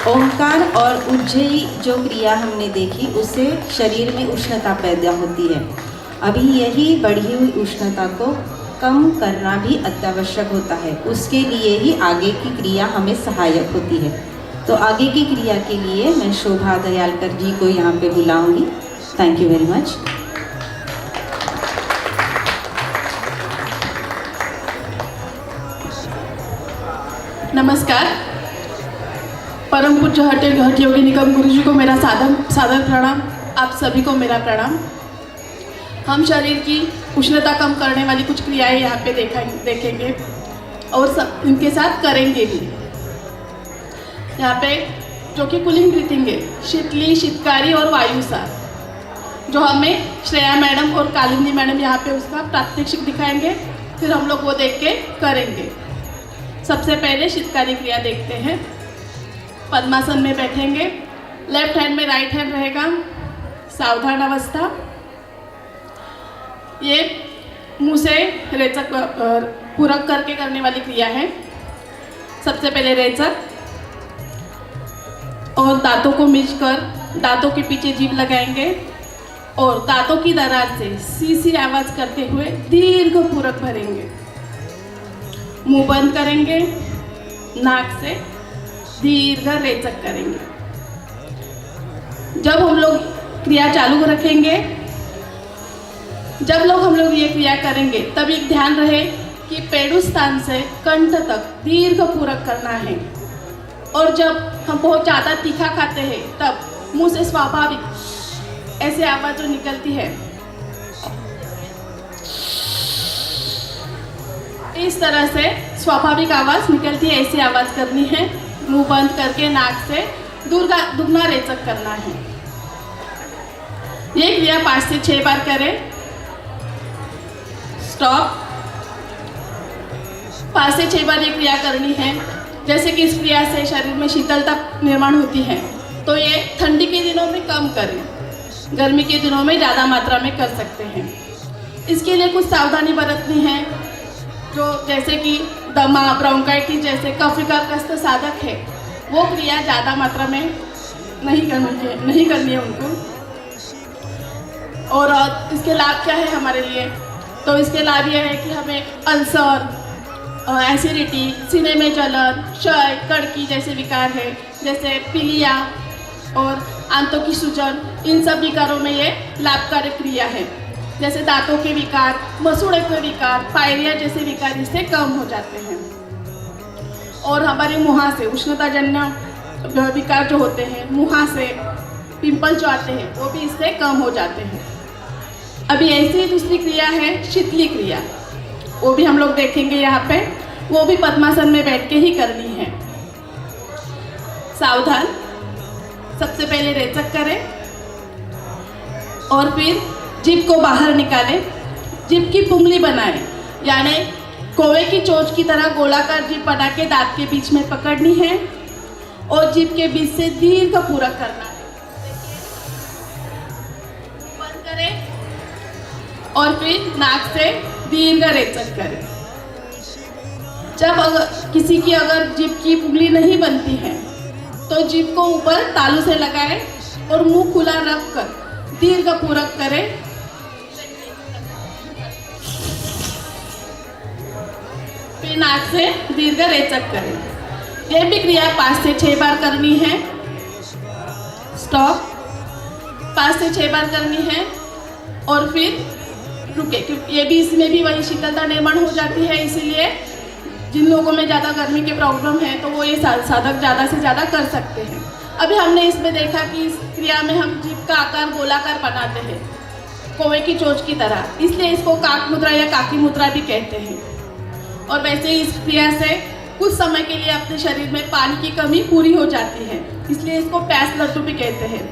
ओंकार और उज्जयी जो क्रिया हमने देखी, उससे शरीर में उष्णता पैदा होती है। अभी यही बढ़ी हुई उष्णता को कम करना भी अत्यावश्यक होता है। उसके लिए ही आगे की क्रिया हमें सहायक होती है। तो आगे की क्रिया के लिए मैं शोभा दयालकर जी को यहाँ पे बुलाऊंगी। Thank you very much.
नमस्कार। परम पूज्य हठ योगी निगम गुरु जी को मेरा सादर प्रणाम। आप सभी को मेरा प्रणाम। हम शरीर की उष्णता कम करने वाली कुछ क्रियाएं यहाँ पे देखेंगे और सब इनके साथ करेंगे भी। यहाँ पे जो कि कूलिंग ब्रीथिंग है, शीतली, शीतकारी और वायुसार, जो हमें श्रेया मैडम और कालिंदी मैडम यहाँ पे उसका प्रात्यक्षिक दिखाएंगे। फिर हम लोग वो देख के करेंगे। सबसे पहले शीतकारी क्रिया देखते हैं। पद्मासन में बैठेंगे, लेफ्ट हैंड में राइट हैंड रहेगा, सावधान अवस्था। ये मुंह से रेचक पूरक करके करने वाली क्रिया है। सबसे पहले रेचक, और दांतों को मिचकर दांतों के पीछे जीभ लगाएंगे और दांतों की दरार से सी सी आवाज़ करते हुए दीर्घ पूरक भरेंगे। मुंह बंद करेंगे, नाक से दीर्घ रेचक करेंगे। जब हम लोग क्रिया चालू रखेंगे, जब हम लोग ये क्रिया करेंगे तब एक ध्यान रहे कि पेड़ू स्थान से कंठ तक दीर्घ पूरक करना है। और जब हम बहुत ज़्यादा तीखा खाते हैं तब मुंह से स्वाभाविक ऐसे आवाज़ जो निकलती है, इस तरह से स्वाभाविक आवाज़ निकलती है, ऐसी आवाज़ करनी है। मुंह बंद करके नाक से दुगना रेचक करना है। ये क्रिया 5 से 6 बार करें। स्टॉप। 5 से 6 बार ये क्रिया करनी है। जैसे कि इस क्रिया से शरीर में शीतलता निर्माण होती है, तो ये ठंडी के दिनों में कम करें, गर्मी के दिनों में ज़्यादा मात्रा में कर सकते हैं। इसके लिए कुछ सावधानी बरतनी है, जो जैसे कि दमा, ब्रोंकाइटिस जैसे कफ विकारग्रस्त साधक है, वो क्रिया ज़्यादा मात्रा में नहीं करनी है उनको। और इसके लाभ क्या है हमारे लिए? तो इसके लाभ ये है कि हमें अल्सर, एसिडिटी, सीने में जलन, क्षय, कड़की जैसे विकार है, जैसे पीलिया और आंतों की सूजन, इन सब विकारों में ये लाभकारी क्रिया है। जैसे दांतों के विकार, मसूड़े के विकार, पायरिया जैसे विकार इससे कम हो जाते हैं। और हमारे मुँह से उष्णताजन्य विकार जो होते हैं, मुँह से पिंपल जो आते हैं, वो भी इससे कम हो जाते हैं। अभी ऐसी ही दूसरी क्रिया है शीतली क्रिया, वो भी हम लोग देखेंगे यहाँ पे। वो भी पद्मासन में बैठ के ही करनी है। सावधान। सबसे पहले रेचक करें और फिर जीभ को बाहर निकालें, जीभ की पुंगली बनाएं, यानी कोवे की चोंच की तरह गोलाकार जीभ बना के दांत के बीच में पकड़नी है और जीभ के बीच से दीर्घ पूरक करना है। बंद करें और फिर नाक से दीर्घ रेचक करें। जब किसी की अगर जीभ की पुंगली नहीं बनती है तो जीभ को ऊपर तालू से लगाएं और मुंह खुला रखकर दीर्घ पूरक करें। फिर नाक से दीर्घ रेचक करें। यह भी क्रिया 5 से 6 बार करनी है। स्टॉप। 5 से 6 बार करनी है और फिर रुके, क्योंकि ये भी इसमें भी वही शीतलता निर्माण हो जाती है। इसीलिए जिन लोगों में ज़्यादा गर्मी के प्रॉब्लम है तो वो ये साधक ज़्यादा से ज़्यादा कर सकते हैं। अभी हमने इसमें देखा कि इस क्रिया में हम जीभ का आकार गोलाकार बनाते हैं, कोवे की चोंच की तरह, इसलिए इसको काक मुद्रा या काकी मुद्रा भी कहते हैं। और वैसे ही इस क्रिया से कुछ समय के लिए अपने शरीर में पानी की कमी पूरी हो जाती है, इसलिए इसको प्यास लड्डू भी कहते हैं।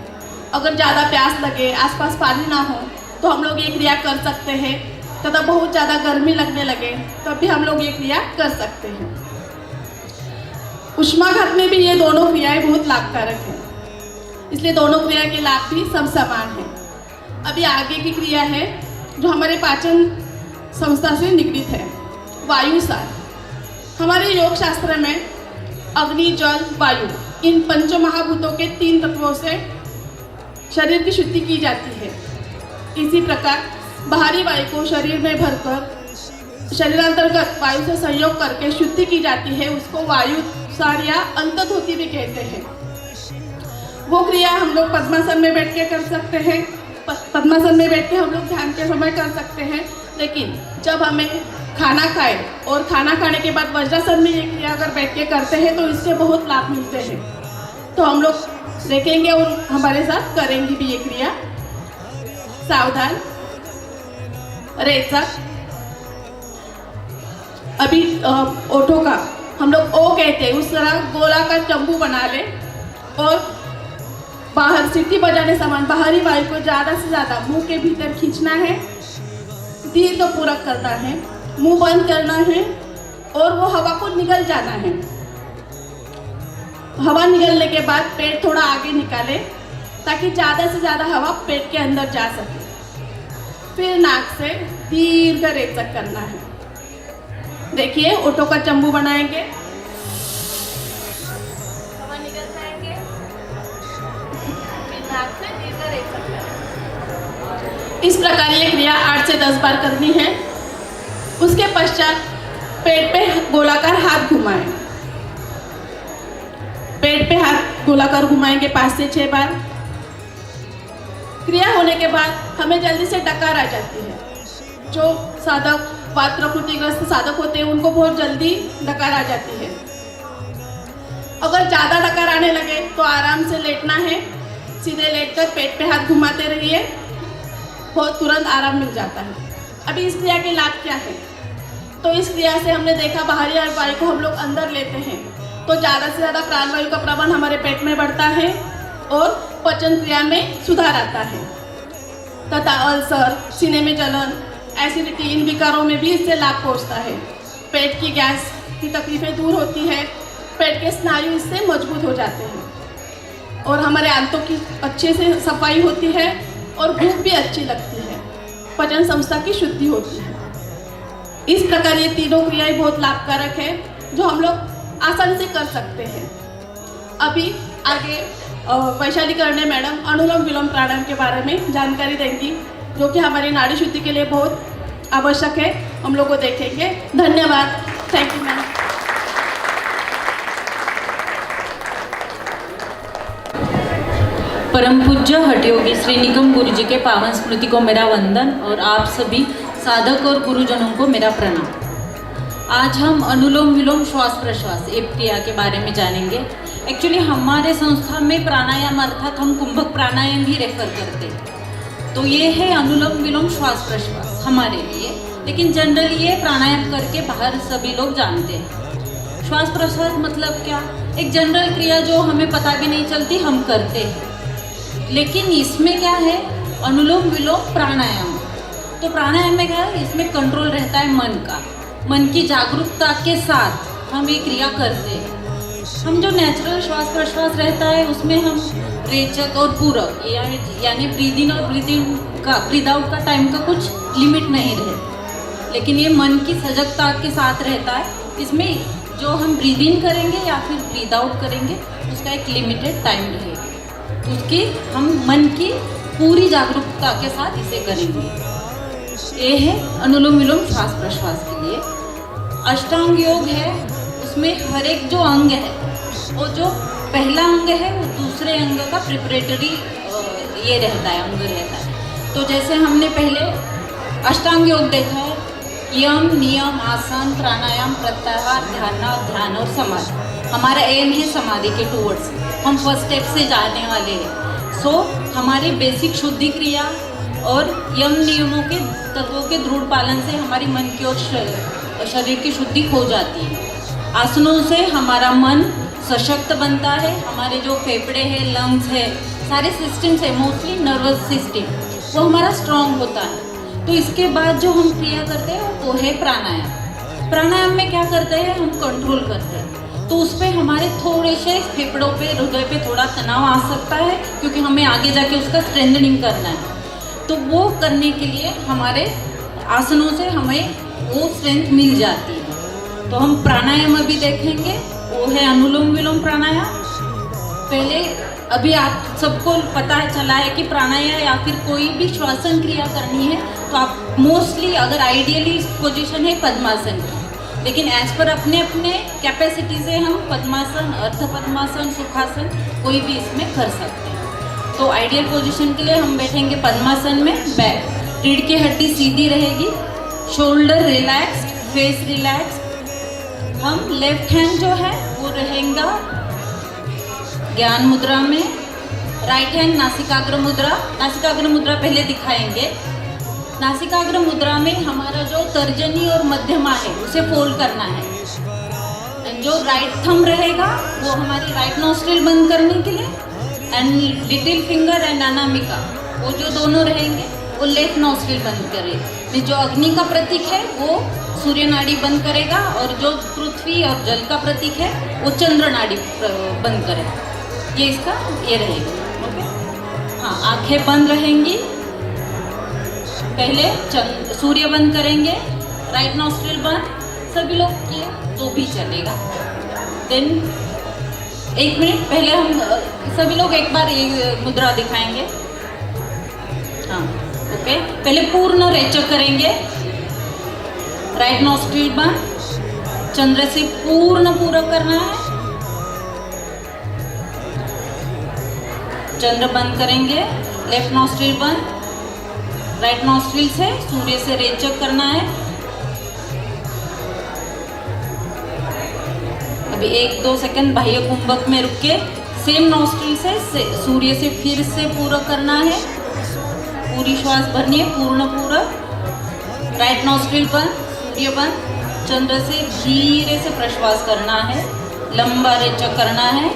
अगर ज़्यादा प्यास लगे, आसपास पानी ना हो, तो हम लोग ये क्रिया कर सकते हैं। तथा बहुत ज़्यादा गर्मी लगने लगे तब भी हम लोग ये क्रिया कर सकते हैं। उष्माघात में भी ये दोनों क्रियाएं बहुत लाभकारक हैं, इसलिए दोनों क्रिया के लाभ भी सब समान हैं। अभी आगे की क्रिया है जो हमारे पाचन संस्था से निगडित है, वायुसार। हमारे योग शास्त्र में अग्नि, जल, वायु, इन पंच महाभूतों के 3 तत्वों से शरीर की शुद्धि की जाती है। इसी प्रकार बाहरी वायु को शरीर में भरकर शरीरांतर्गत वायु से संयोग करके शुद्धि की जाती है, उसको वायुसार या अंतर्धोती भी कहते हैं। वो क्रिया हम लोग पद्मासन में बैठ के कर सकते हैं। पद्मासन में बैठ के हम लोग ध्यान के समय कर सकते हैं, लेकिन जब हमें खाना खाए और खाना खाने के बाद वज्रासन में ये क्रिया अगर बैठ के करते हैं तो इससे बहुत लाभ मिलते हैं। तो हम लोग देखेंगे और हमारे साथ करेंगे भी ये क्रिया। सावधान। रेचक। अभी ओठों का हम लोग ओ कहते हैं, उस तरह गोलाकार चंबू बना ले और बाहर सीटी बजाने समान बाहरी वायु को ज़्यादा से ज़्यादा मुंह के भीतर खींचना है, दीर्घ पूरक करना है, मुंह बंद करना है और वो हवा को निगल जाना है। हवा निगलने के बाद पेट थोड़ा आगे निकाले ताकि ज़्यादा से ज़्यादा हवा पेट के अंदर जा सके। फिर नाक से दीर्घ रेचक करना है। देखिए, ओठों का चंबू बनाएंगे, हवा निकल जाएंगे इस प्रकार ये क्रिया 8 से 10 बार करनी है। उसके पश्चात पेट पे गोलाकार हाथ घुमाएं। पेट पे हाथ गोलाकार घुमाएंगे 5 से 6 बार। क्रिया होने के बाद हमें जल्दी से डकार आ जाती है। जो साधक वात प्रकृतिग्रस्त साधक होते हैं उनको बहुत जल्दी डकार आ जाती है। अगर ज़्यादा डकार आने लगे तो आराम से लेटना है। सीधे लेटकर पेट पे हाथ घुमाते रहिए, बहुत तुरंत आराम मिल जाता है। अभी इस क्रिया के लाभ क्या है? तो इस क्रिया से हमने देखा बाहरी वायु को हम लोग अंदर लेते हैं तो ज़्यादा से ज़्यादा प्राणवायु का प्रवाह हमारे पेट में बढ़ता है और पाचन क्रिया में सुधार आता है तथा अल्सर, सीने में जलन, एसिडिटी, इन विकारों में भी इससे लाभ पहुंचता है। पेट की गैस की तकलीफें दूर होती है, पेट के स्नायु इससे मजबूत हो जाते हैं और हमारे आंतों की अच्छे से सफाई होती है और भूख भी अच्छी लगती है, पाचन संस्था की शुद्धि होती है। इस प्रकार ये तीनों क्रियाएं बहुत लाभकारक है जो हम लोग आसानी से कर सकते हैं। अभी आगे वैशाली कर्णे मैडम अनुलोम विलोम प्राणायाम के बारे में जानकारी देंगी जो कि हमारी नाड़ी शुद्धि के लिए बहुत आवश्यक है। हम लोग को देखेंगे। धन्यवाद। Thank you ma'am.
परम पूज्य हठयोगी श्री निगम गुरु जी के पावन स्मृति को मेरा वंदन और आप सभी साधक और गुरुजनों को मेरा प्रणाम। आज हम अनुलोम विलोम श्वास प्रश्वास एक क्रिया के बारे में जानेंगे। एक्चुअली हमारे संस्था में प्राणायाम अर्थात हम कुंभक प्राणायाम ही रेफर करते हैं। तो ये है अनुलोम विलोम श्वास प्रश्वास हमारे लिए, लेकिन जनरली ये प्राणायाम करके बाहर सभी लोग जानते हैं। श्वास प्रश्वास मतलब क्या? एक जनरल क्रिया जो हमें पता भी नहीं चलती हम करते हैं, लेकिन इसमें क्या है? अनुलोम विलोम प्राणायाम। तो प्राणायाम में क्या है? इसमें कंट्रोल रहता है मन का। मन की जागरूकता के साथ हम ये क्रिया करते हैं। हम जो नेचुरल श्वास प्रश्वास रहता है उसमें हम रेचक और पूरक यानी ब्रीद इन और ब्रीद आउट का टाइम का कुछ लिमिट नहीं रहता, लेकिन ये मन की सजगता के साथ रहता है। इसमें जो हम ब्रीद इन करेंगे या फिर ब्रीद आउट करेंगे उसका एक लिमिटेड टाइम रहेगा। उसकी हम मन की पूरी जागरूकता के साथ इसे करेंगे। ये है अनुलोम विलोम श्वास प्रश्वास के लिए। अष्टांग योग है, उसमें हर एक जो अंग है वो जो पहला अंग है वो दूसरे अंग का प्रिपरेटरी ये रहता है, अंग रहता है। तो जैसे हमने पहले अष्टांग योग देखा है, यम, नियम, आसन, प्राणायाम, प्रत्याहार, ध्यान और समाधि। हमारा एम है समाधि के टूवर्ड्स, हम फर्स्ट स्टेप से जाने वाले हैं। सो हमारी बेसिक शुद्धि क्रिया और यम नियमों के तत्वों के दृढ़ पालन से हमारी मन की और शरीर की शुद्धि हो जाती है। आसनों से हमारा मन सशक्त बनता है, हमारे जो फेफड़े हैं, लंग्स है, सारे सिस्टम्स है, मोस्टली नर्वस सिस्टम, वो हमारा स्ट्रॉन्ग होता है। तो इसके बाद जो हम क्रिया करते हैं वो है प्राणायाम। प्राणायाम में क्या करते हैं? हम कंट्रोल करते हैं। तो उस पर हमारे थोड़े से फेफड़ों पे, हृदय पे थोड़ा तनाव आ सकता है क्योंकि हमें आगे जाके उसका स्ट्रेंथनिंग करना है। तो वो करने के लिए हमारे आसनों से हमें वो स्ट्रेंथ मिल जाती है। तो हम प्राणायाम अभी देखेंगे, वो है अनुलोम विलोम प्राणायाम। पहले अभी आप सबको पता है चला है कि प्राणायाम या फिर कोई भी श्वासन क्रिया करनी है तो आप मोस्टली अगर आइडियली पोजीशन है पद्मासन की, लेकिन एज पर अपने अपने कैपेसिटी से हम पद्मासन, अर्ध पद्मासन, सुखासन कोई भी इसमें कर सकते हैं। तो आइडियल पोजीशन के लिए हम बैठेंगे पद्मासन में। बैक रीढ़ की हड्डी सीधी रहेगी, शोल्डर रिलैक्स्ड, फेस रिलैक्स्ड। हम लेफ्ट हैंड जो है वो रहेगा ज्ञान मुद्रा में, राइट हैंड नासिकाग्र मुद्रा। नासिकाग्र मुद्रा पहले दिखाएंगे। नासिकाग्र मुद्रा में हमारा जो तर्जनी और मध्यमा है उसे फोल्ड करना है। जो राइट थंब रहेगा वो हमारी राइट नोस्ट्रिल बंद करने के लिए, and little finger and Anamika वो जो दोनों रहेंगे वो लेफ्ट नोस्ट्रिल बंद करेंगे। जो अग्नि का प्रतीक है वो सूर्य नाड़ी बंद करेगा और जो पृथ्वी और जल का प्रतीक है वो चंद्र नाड़ी बंद करेगा। ये इसका ये रहेगा। ओके, हाँ, आंखें बंद रहेंगी। पहले सूर्य बंद करेंगे, राइट नॉस्ट्रिल बंद, सभी लोग किए तो भी चलेगा। देन 1 मिनट पहले हम सभी लोग एक बार ये मुद्रा दिखाएंगे। हाँ, ओके, पहले पूर्ण रेचक करेंगे। राइट नॉस्ट्रिल बंद, चंद्र से पूर्ण पूरक करना है। चंद्र बंद करेंगे, लेफ्ट नॉस्ट्रिल बंद, राइट नॉस्ट्रिल से सूर्य से रेचक करना है। अभी 1-2 सेकंड बाह्य कुंभक में रुक के सेम नॉस्ट्रिल से सूर्य से फिर से पूरक करना है। पूरी श्वास भरनी है, पूर्ण पूरक। राइट नॉस्ट्रिल बंद, सूर्य बंद, चंद्र से धीरे से प्रश्वास करना है। लंबा रेचक करना है,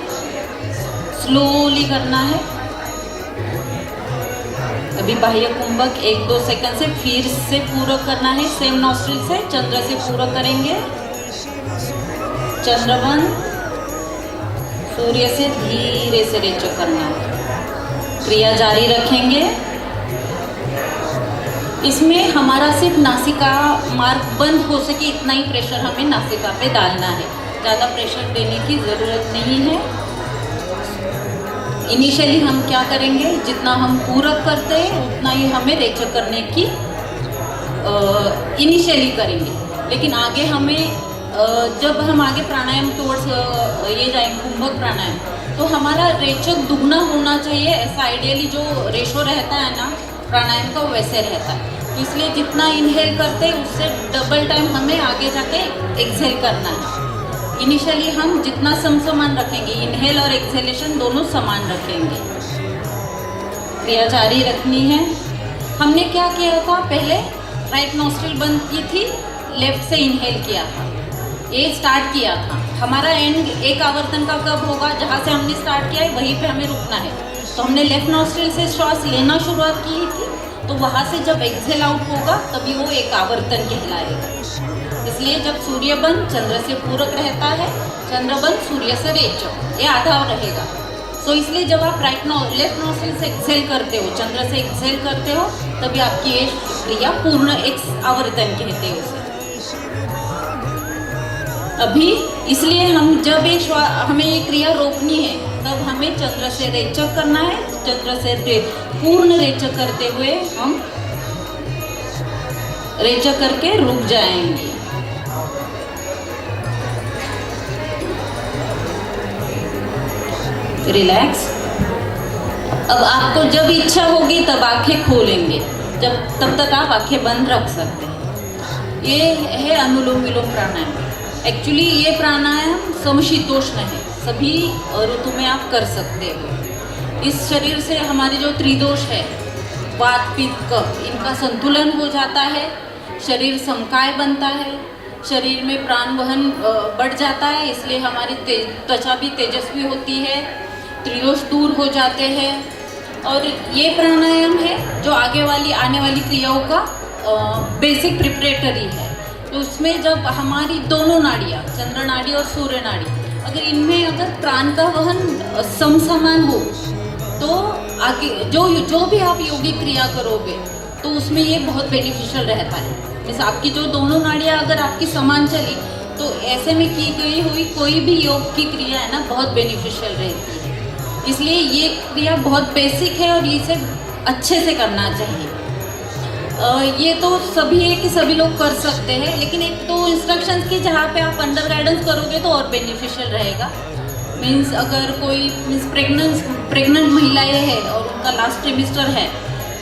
स्लोली करना है। अभी बाह्य कुंभक 1-2 सेकंड से फिर से पूरक करना है। सेम नॉस्ट्रिल से चंद्र से पूरक करेंगे। चंद्र बंद, सूर्य से धीरे से रेचक करना है। क्रिया जारी रखेंगे। इसमें हमारा सिर्फ नासिका मार्ग बंद हो सके इतना ही प्रेशर हमें नासिका पे डालना है, ज़्यादा प्रेशर देने की ज़रूरत नहीं है। इनिशियली हम क्या करेंगे, जितना हम पूरक करते हैं उतना ही हमें रेचक करने की इनिशियली करेंगे। लेकिन आगे हमें जब हम आगे प्राणायाम टुवर्ड्स ये जाएंगे कुंभक प्राणायाम, तो हमारा रेचक दुगना होना चाहिए। ऐसा आइडियली जो रेशो रहता है ना प्राणायाम का वैसे रहता है। तो इसलिए जितना इनहेल करते हैं उससे डबल टाइम हमें आगे जाके एक्सहेल करना है। इनिशियली हम जितना समान रखेंगे, इनहेल और एक्सहेलेशन दोनों समान रखेंगे। क्रिया जारी रखनी है। हमने क्या किया था, पहले राइट नॉस्ट्रिल बंद की थी, लेफ्ट से इनहेल किया था, ये स्टार्ट किया था। हमारा एंड एक आवर्तन का कब होगा, जहाँ से हमने स्टार्ट किया है वहीं पे हमें रुकना है। तो हमने लेफ्ट नॉस्ट्रिल से श्वास लेना शुरुआत की थी, तो वहाँ से जब एक्सहेल आउट होगा तभी वो एक आवर्तन कहलाएगा। इसलिए जब सूर्य बंद चंद्र से पूरक रहता है, चंद्र बंद सूर्य से रेचक, ये आधा रहेगा। सो इसलिए जब आप लेफ्ट नॉस्ट्रिल से एक्सहेल करते हो, चंद्र से एक्सहेल करते हो, तभी आपकी ये क्रिया पूर्ण एक आवर्तन कहते हैं उसे। अभी इसलिए हम जब हमें ये क्रिया रोकनी है, तब हमें चंद्र से रेचक करना है। चंद्र से पूर्ण रेचक करते हुए हम रेचक करके रुक जाएंगे। रिलैक्स। अब आपको जब इच्छा होगी तब आंखें खोलेंगे, तब तक आप आंखें बंद रख सकते हैं। ये है अनुलोम विलोम प्राणायाम। एक्चुअली ये प्राणायाम समशीतोष्ण है, सभी ऋतु में आप कर सकते हो। इस शरीर से हमारे जो त्रिदोष है, वात पित्त कफ, इनका संतुलन हो जाता है, शरीर समकाय बनता है, शरीर में प्राण वहन बढ़ जाता है, इसलिए हमारी त्वचा भी तेजस्वी होती है, त्रिदोष दूर हो जाते हैं। और ये प्राणायाम है जो आने वाली क्रियाओं का बेसिक प्रिपरेटरी है। तो उसमें जब हमारी दोनों नाड़ियाँ, चंद्र नाड़ी और सूर्य नाड़ी, अगर प्राण का वहन समसमान हो, तो आगे जो भी आप योगिक क्रिया करोगे तो उसमें ये बहुत बेनिफिशियल रहता है। जैसे आपकी जो दोनों नाड़ियाँ अगर आपकी समान चली, तो ऐसे में की गई हुई कोई भी योग की क्रिया है ना, बहुत बेनिफिशियल रहती है। इसलिए ये क्रिया बहुत बेसिक है और इसे अच्छे से करना चाहिए। ये तो सभी है कि सभी लोग कर सकते हैं, लेकिन एक तो इंस्ट्रक्शंस की जहाँ पे आप अंडर गाइडेंस करोगे तो और बेनिफिशियल रहेगा। मीन्स अगर कोई प्रेग्नेंट महिलाएं हैं और उनका लास्ट ट्रिमिस्टर है,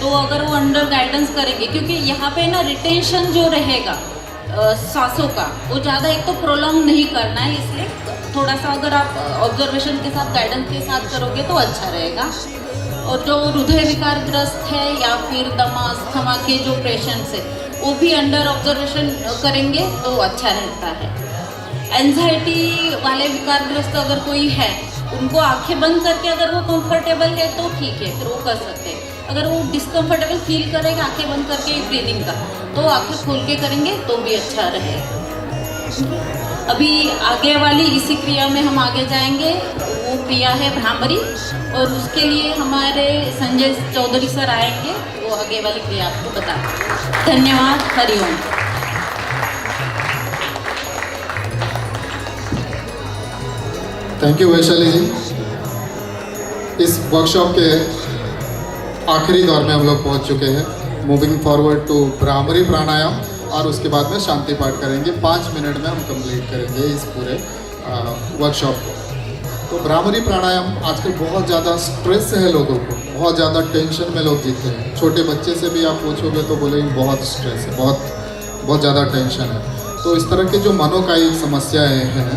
तो अगर वो अंडर गाइडेंस करेंगे, क्योंकि यहाँ पे ना रिटेंशन जो रहेगा सांसों का, वो ज़्यादा एक तो प्रोलॉन्ग नहीं करना है, इसलिए थोड़ा सा अगर आप ऑब्जर्वेशन के साथ, गाइडेंस के साथ करोगे तो अच्छा रहेगा। और जो हृदय विकारग्रस्त है या फिर दमा अस्थमा के जो पेशेंट्स है, वो भी अंडर ऑब्जर्वेशन करेंगे तो अच्छा रहता है। एंजाइटी वाले विकारग्रस्त अगर कोई है, उनको आंखें बंद करके अगर वो कंफर्टेबल है तो ठीक है, फिर वो कर सकते हैं। अगर वो डिस्कम्फर्टेबल फील करेगा आंखें बंद करके ब्रीदिंग का, तो आंखें खोल के करेंगे तो भी अच्छा रहेगा। अभी आगे वाली इसी क्रिया में हम आगे जाएंगे, वो क्रिया है भ्रामरी, और उसके लिए हमारे संजय चौधरी सर आएंगे, वो आगे वाली क्रिया आपको बताएं। धन्यवाद। हरिओम।
थैंक यू वैशाली जी। इस वर्कशॉप के आखिरी दौर में हम लोग पहुंच चुके हैं। मूविंग फॉरवर्ड टू भ्रामरी प्राणायाम और उसके बाद में शांति पाठ करेंगे। 5 मिनट में हम कंप्लीट करेंगे इस पूरे वर्कशॉप को। तो भ्रामरी प्राणायाम आजकल बहुत ज़्यादा स्ट्रेस है लोगों को, बहुत ज़्यादा टेंशन में लोग जीते हैं। छोटे बच्चे से भी आप पूछोगे तो बोलेंगे बहुत स्ट्रेस है, बहुत ज़्यादा टेंशन है। तो इस तरह के जो मनोकायिक समस्याएं हैं,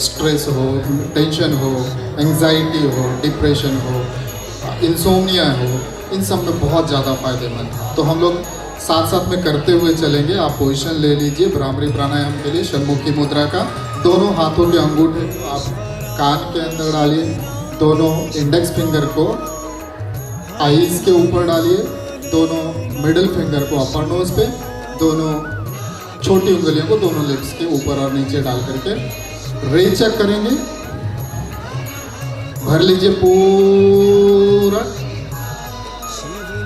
स्ट्रेस हो, टेंशन हो, एंजाइटी हो, डिप्रेशन हो, इंसोम्निया हो, इन सब में बहुत ज़्यादा फ़ायदेमंद है। तो हम लोग साथ साथ में करते हुए चलेंगे। आप पोजीशन ले लीजिए भ्रामरी प्राणायाम के लिए षण्मुखी मुद्रा का। दोनों हाथों के अंगूठे आप कान के अंदर डालिए, दोनों इंडेक्स फिंगर को आईज के ऊपर डालिए, दोनों मिडिल फिंगर को अपर नोज पे, दोनों छोटी उंगलियों को दोनों लिप्स के ऊपर और नीचे डाल करके रेचक करेंगे। भर लीजिए पूरा।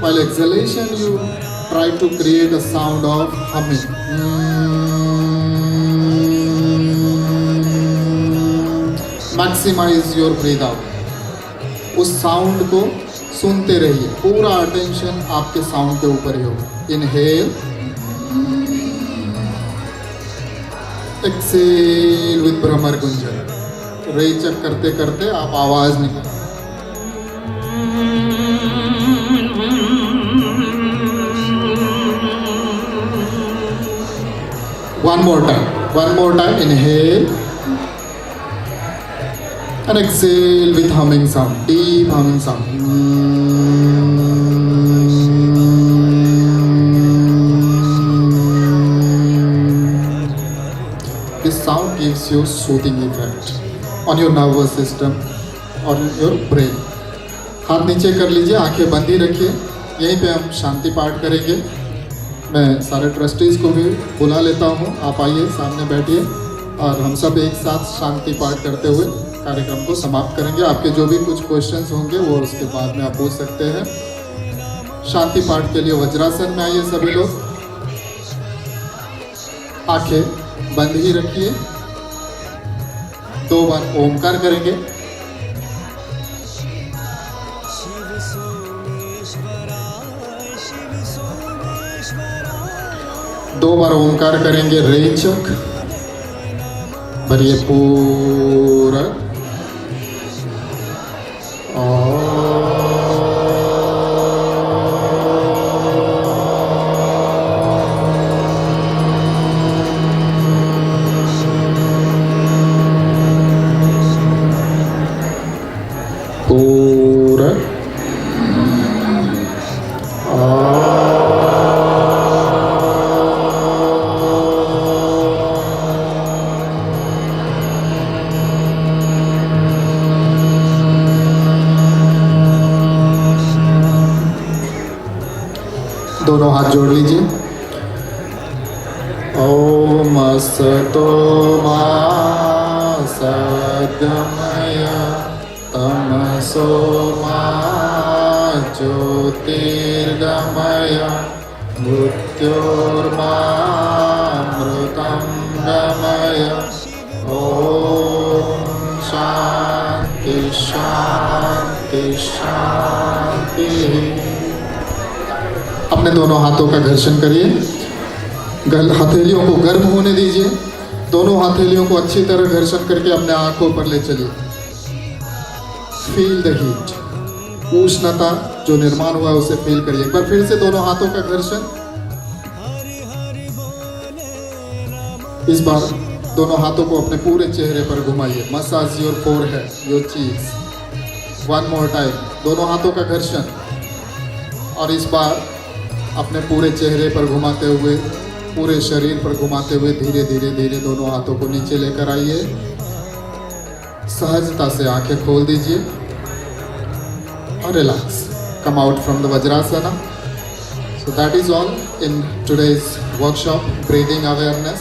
While exhalation, you try to create a sound of humming. Maximize your breathe out. उस साउंड को सुनते रहिए, पूरा अटेंशन आपके साउंड के ऊपर ही होगा। इनहेल, एक्सेल विद भ्रमर गुंजन। रेचक करते करते आप आवाज निकाल। One more time, inhale and exhale with humming sound, deep humming sound. This sound gives you soothing effect on your nervous system, on your brain. हाथ नीचे कर लीजिए, आंखें बंद ही रखिए। यहीं पे हम शांति पाठ करेंगे। मैं सारे ट्रस्टीज़ को भी बुला लेता हूँ, आप आइए सामने बैठिए और हम सब एक साथ शांति पाठ करते हुए कार्यक्रम को समाप्त करेंगे। आपके जो भी कुछ क्वेश्चंस होंगे वो उसके बाद में आप पूछ सकते हैं। शांति पाठ के लिए वज्रासन में आइए सभी लोग, आंखें बंद ही रखिए। 2 बार ओमकार करेंगे। दो बार ओंकार करेंगे। रेचक भरिए पूरा। पूरा दोनों हाथ जोड़ लीजिए। ओम असतो मा सद्गमय तमसो मा ज्योतिर्गमय मृत्योर्मामृतं गमय। ओम शांति शांति शांति। अपने दोनों हाथों का घर्षण करिए, हथेलियों को गर्म होने दीजिए। दोनों हथेलियों को अच्छी तरह घर्षण करके अपने आंखों पर ले चलिए। फील द हीट, उष्णता जो निर्माण हुआ है उसे फील करिए। एक बार फिर से दोनों हाथों का घर्षण। इस बार दोनों हाथों को अपने पूरे चेहरे पर घुमाइए। Massage your forehead, your cheeks. One more time, दोनों हाथों का घर्षण। और इस बार अपने पूरे चेहरे पर घुमाते हुए, पूरे शरीर पर घुमाते हुए धीरे धीरे धीरे दोनों हाथों को नीचे लेकर आइए। सहजता से आंखें खोल दीजिए और relax. Come out from the Vajrasana. So that is all in today's workshop breathing awareness.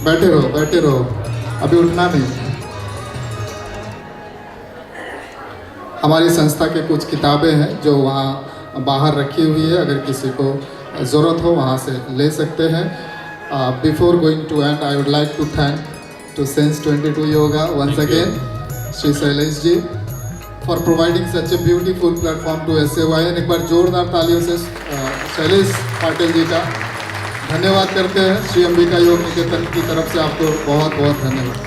बैठे रहो, बैठे रहो, अभी उठना नहीं। हमारी संस्था के कुछ किताबें हैं जो वहाँ बाहर रखी हुई है, अगर किसी को ज़रूरत हो वहाँ से ले सकते हैं। Before going to end I would like to thank to Sense 22 Yoga once again, Sri Shailesh ji, for providing such a beautiful platform to SAY. एक बार जोरदार तालियों से शैलेश पाटिल जी का धन्यवाद करते हैं। श्री अंबिका योग निकेतन की तरफ से आपको बहुत बहुत धन्यवाद।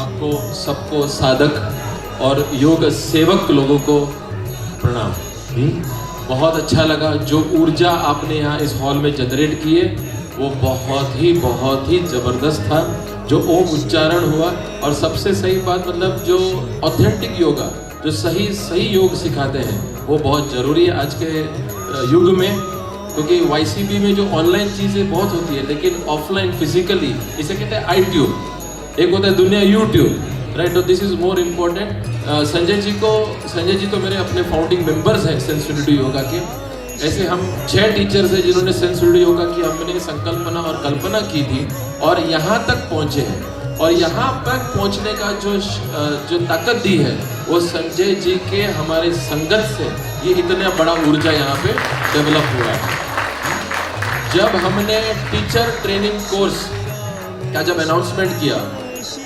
आपको सबको साधक और योग सेवक लोगों को प्रणाम। बहुत अच्छा लगा जो ऊर्जा आपने यहाँ इस हॉल में जनरेट की है वो बहुत ही ज़बरदस्त था। जो ओम उच्चारण हुआ और सबसे सही बात मतलब जो ऑथेंटिक योगा जो सही योग सिखाते हैं वो बहुत ज़रूरी है आज के युग में, क्योंकि YCB में जो ऑनलाइन चीज़ें बहुत होती है लेकिन ऑफलाइन फिजिकली इसे कहते हैं iTube, एक होता है दुनिया YouTube, राइट। तो this is more important. Sanjay ji तो मेरे अपने फाउंडिंग मेंबर्स हैं सेंसिटिविटी योगा के। ऐसे हम 6 टीचर्स हैं जिन्होंने सेंसिटिविटी योगा की हमने संकल्पना और कल्पना की थी और यहाँ तक पहुँचे हैं। और यहाँ तक पहुँचने का जो ताकत दी है वो संजय जी के हमारे संगत से ये इतना बड़ा ऊर्जा यहाँ पे डेवलप हुआ है। जब हमने टीचर ट्रेनिंग कोर्स का जब अनाउंसमेंट किया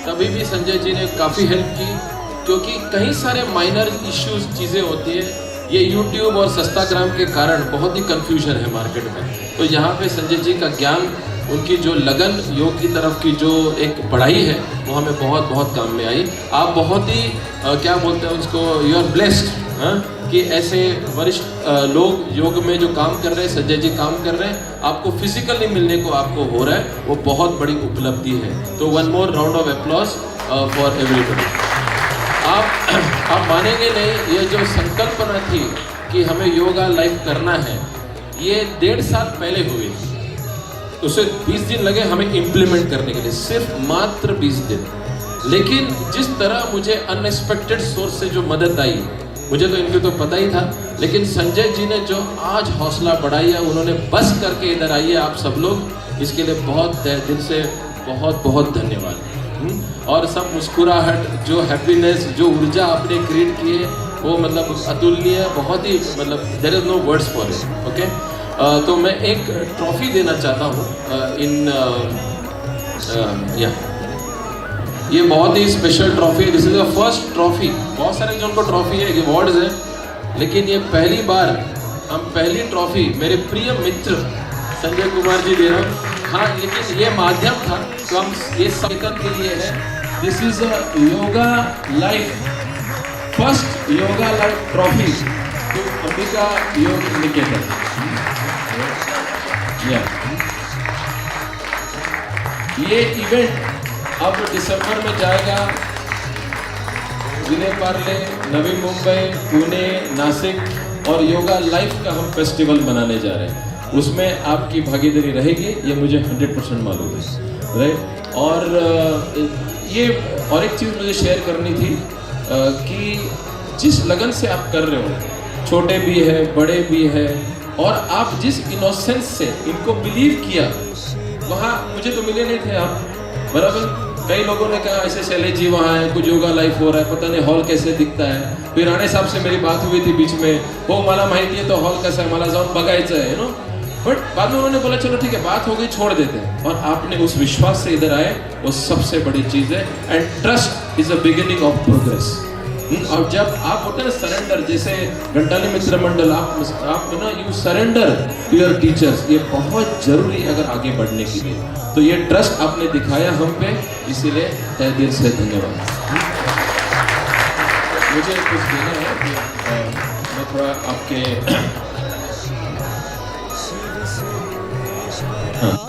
तभी भी संजय जी ने काफ़ी हेल्प की, क्योंकि कई सारे माइनर इश्यूज चीज़ें होती है। ये YouTube और सस्ताग्राम के कारण बहुत ही कन्फ्यूजन है मार्केट में। तो यहाँ पे संजय जी का ज्ञान, उनकी जो लगन योग की तरफ की जो एक पढ़ाई है वो हमें बहुत काम में आई। आप बहुत ही क्या बोलते हैं उसको, यू आर ब्लेस्ड कि ऐसे वरिष्ठ लोग योग में जो काम कर रहे हैं, संजय जी काम कर रहे हैं, आपको फिजिकली मिलने को आपको हो रहा है, वो बहुत बड़ी उपलब्धि है। तो one more round of applause for everybody. आप मानेंगे नहीं, ये जो संकल्पना थी कि हमें योगा लाइव करना है ये 1.5 साल पहले हुई। उसे 20 दिन लगे हमें इम्प्लीमेंट करने के लिए, सिर्फ मात्र 20 दिन। लेकिन जिस तरह मुझे अनएक्सपेक्टेड सोर्स से जो मदद आई, मुझे तो इनके तो पता ही था, लेकिन संजय जी ने जो आज हौसला बढ़ाई है, उन्होंने बस करके इधर आई है आप सब लोग, इसके लिए बहुत दिल से बहुत धन्यवाद। और सब मुस्कुराहट, जो हैप्पीनेस, जो ऊर्जा आपने क्रिएट की है वो मतलब अतुलनीय, बहुत ही मतलब there is no words for it. Okay, तो मैं एक ट्रॉफी देना चाहता हूँ ये बहुत ही स्पेशल ट्रॉफी है। This is the first trophy. बहुत सारे जो उनको ट्रॉफी है, अवार्ड्स हैं, लेकिन ये पहली बार हम पहली ट्रॉफी मेरे प्रिय मित्र संजय कुमार जी दे रहे हैं। हाँ, लेकिन ये माध्यम था तो हम ये संकेतन के लिए है। This is a yoga life, first yoga life trophy to Ambika Yog Niketan. ये इवेंट अब दिसंबर में जाएगा विले पार्ले, नवी मुंबई, पुणे, नासिक और योगा लाइफ का हम फेस्टिवल मनाने जा रहे हैं। उसमें आपकी भागीदारी रहेगी, ये मुझे 100% मालूम है, राइट। और ये और एक चीज़ मुझे शेयर करनी थी कि जिस लगन से आप कर रहे हो, छोटे भी है बड़े भी है, और आप जिस इनोसेंस से इनको बिलीव किया, वहाँ मुझे तो मिले नहीं थे आप, बराबर। कई लोगों ने कहा ऐसे शैलेश जी वहाँ है, कुछ योगा लाइफ हो रहा है, पता नहीं हॉल कैसे दिखता है। फिर राणे साहब से मेरी बात हुई थी बीच में, वो मला माहिती है तो हॉल कैसा है, मला जाऊन बघायचं है, नो। बट बाद में उन्होंने बोला चलो ठीक है, बात हो गई, छोड़ देते हैं। और आपने उस विश्वास से इधर आए, वो सबसे बड़ी चीज़ है। And trust is a beginning of progress. और जब आप होते हैं ना सरेंडर, जैसे घंटाली मित्र मंडल, आप ना you surrender to your teachers, ये बहुत जरूरी है अगर आगे बढ़ने के लिए। तो ये ट्रस्ट आपने दिखाया हम पे, इसीलिए तहे दिल से धन्यवाद। मुझे कुछ देना है, मैं थोड़ा आपके हाँ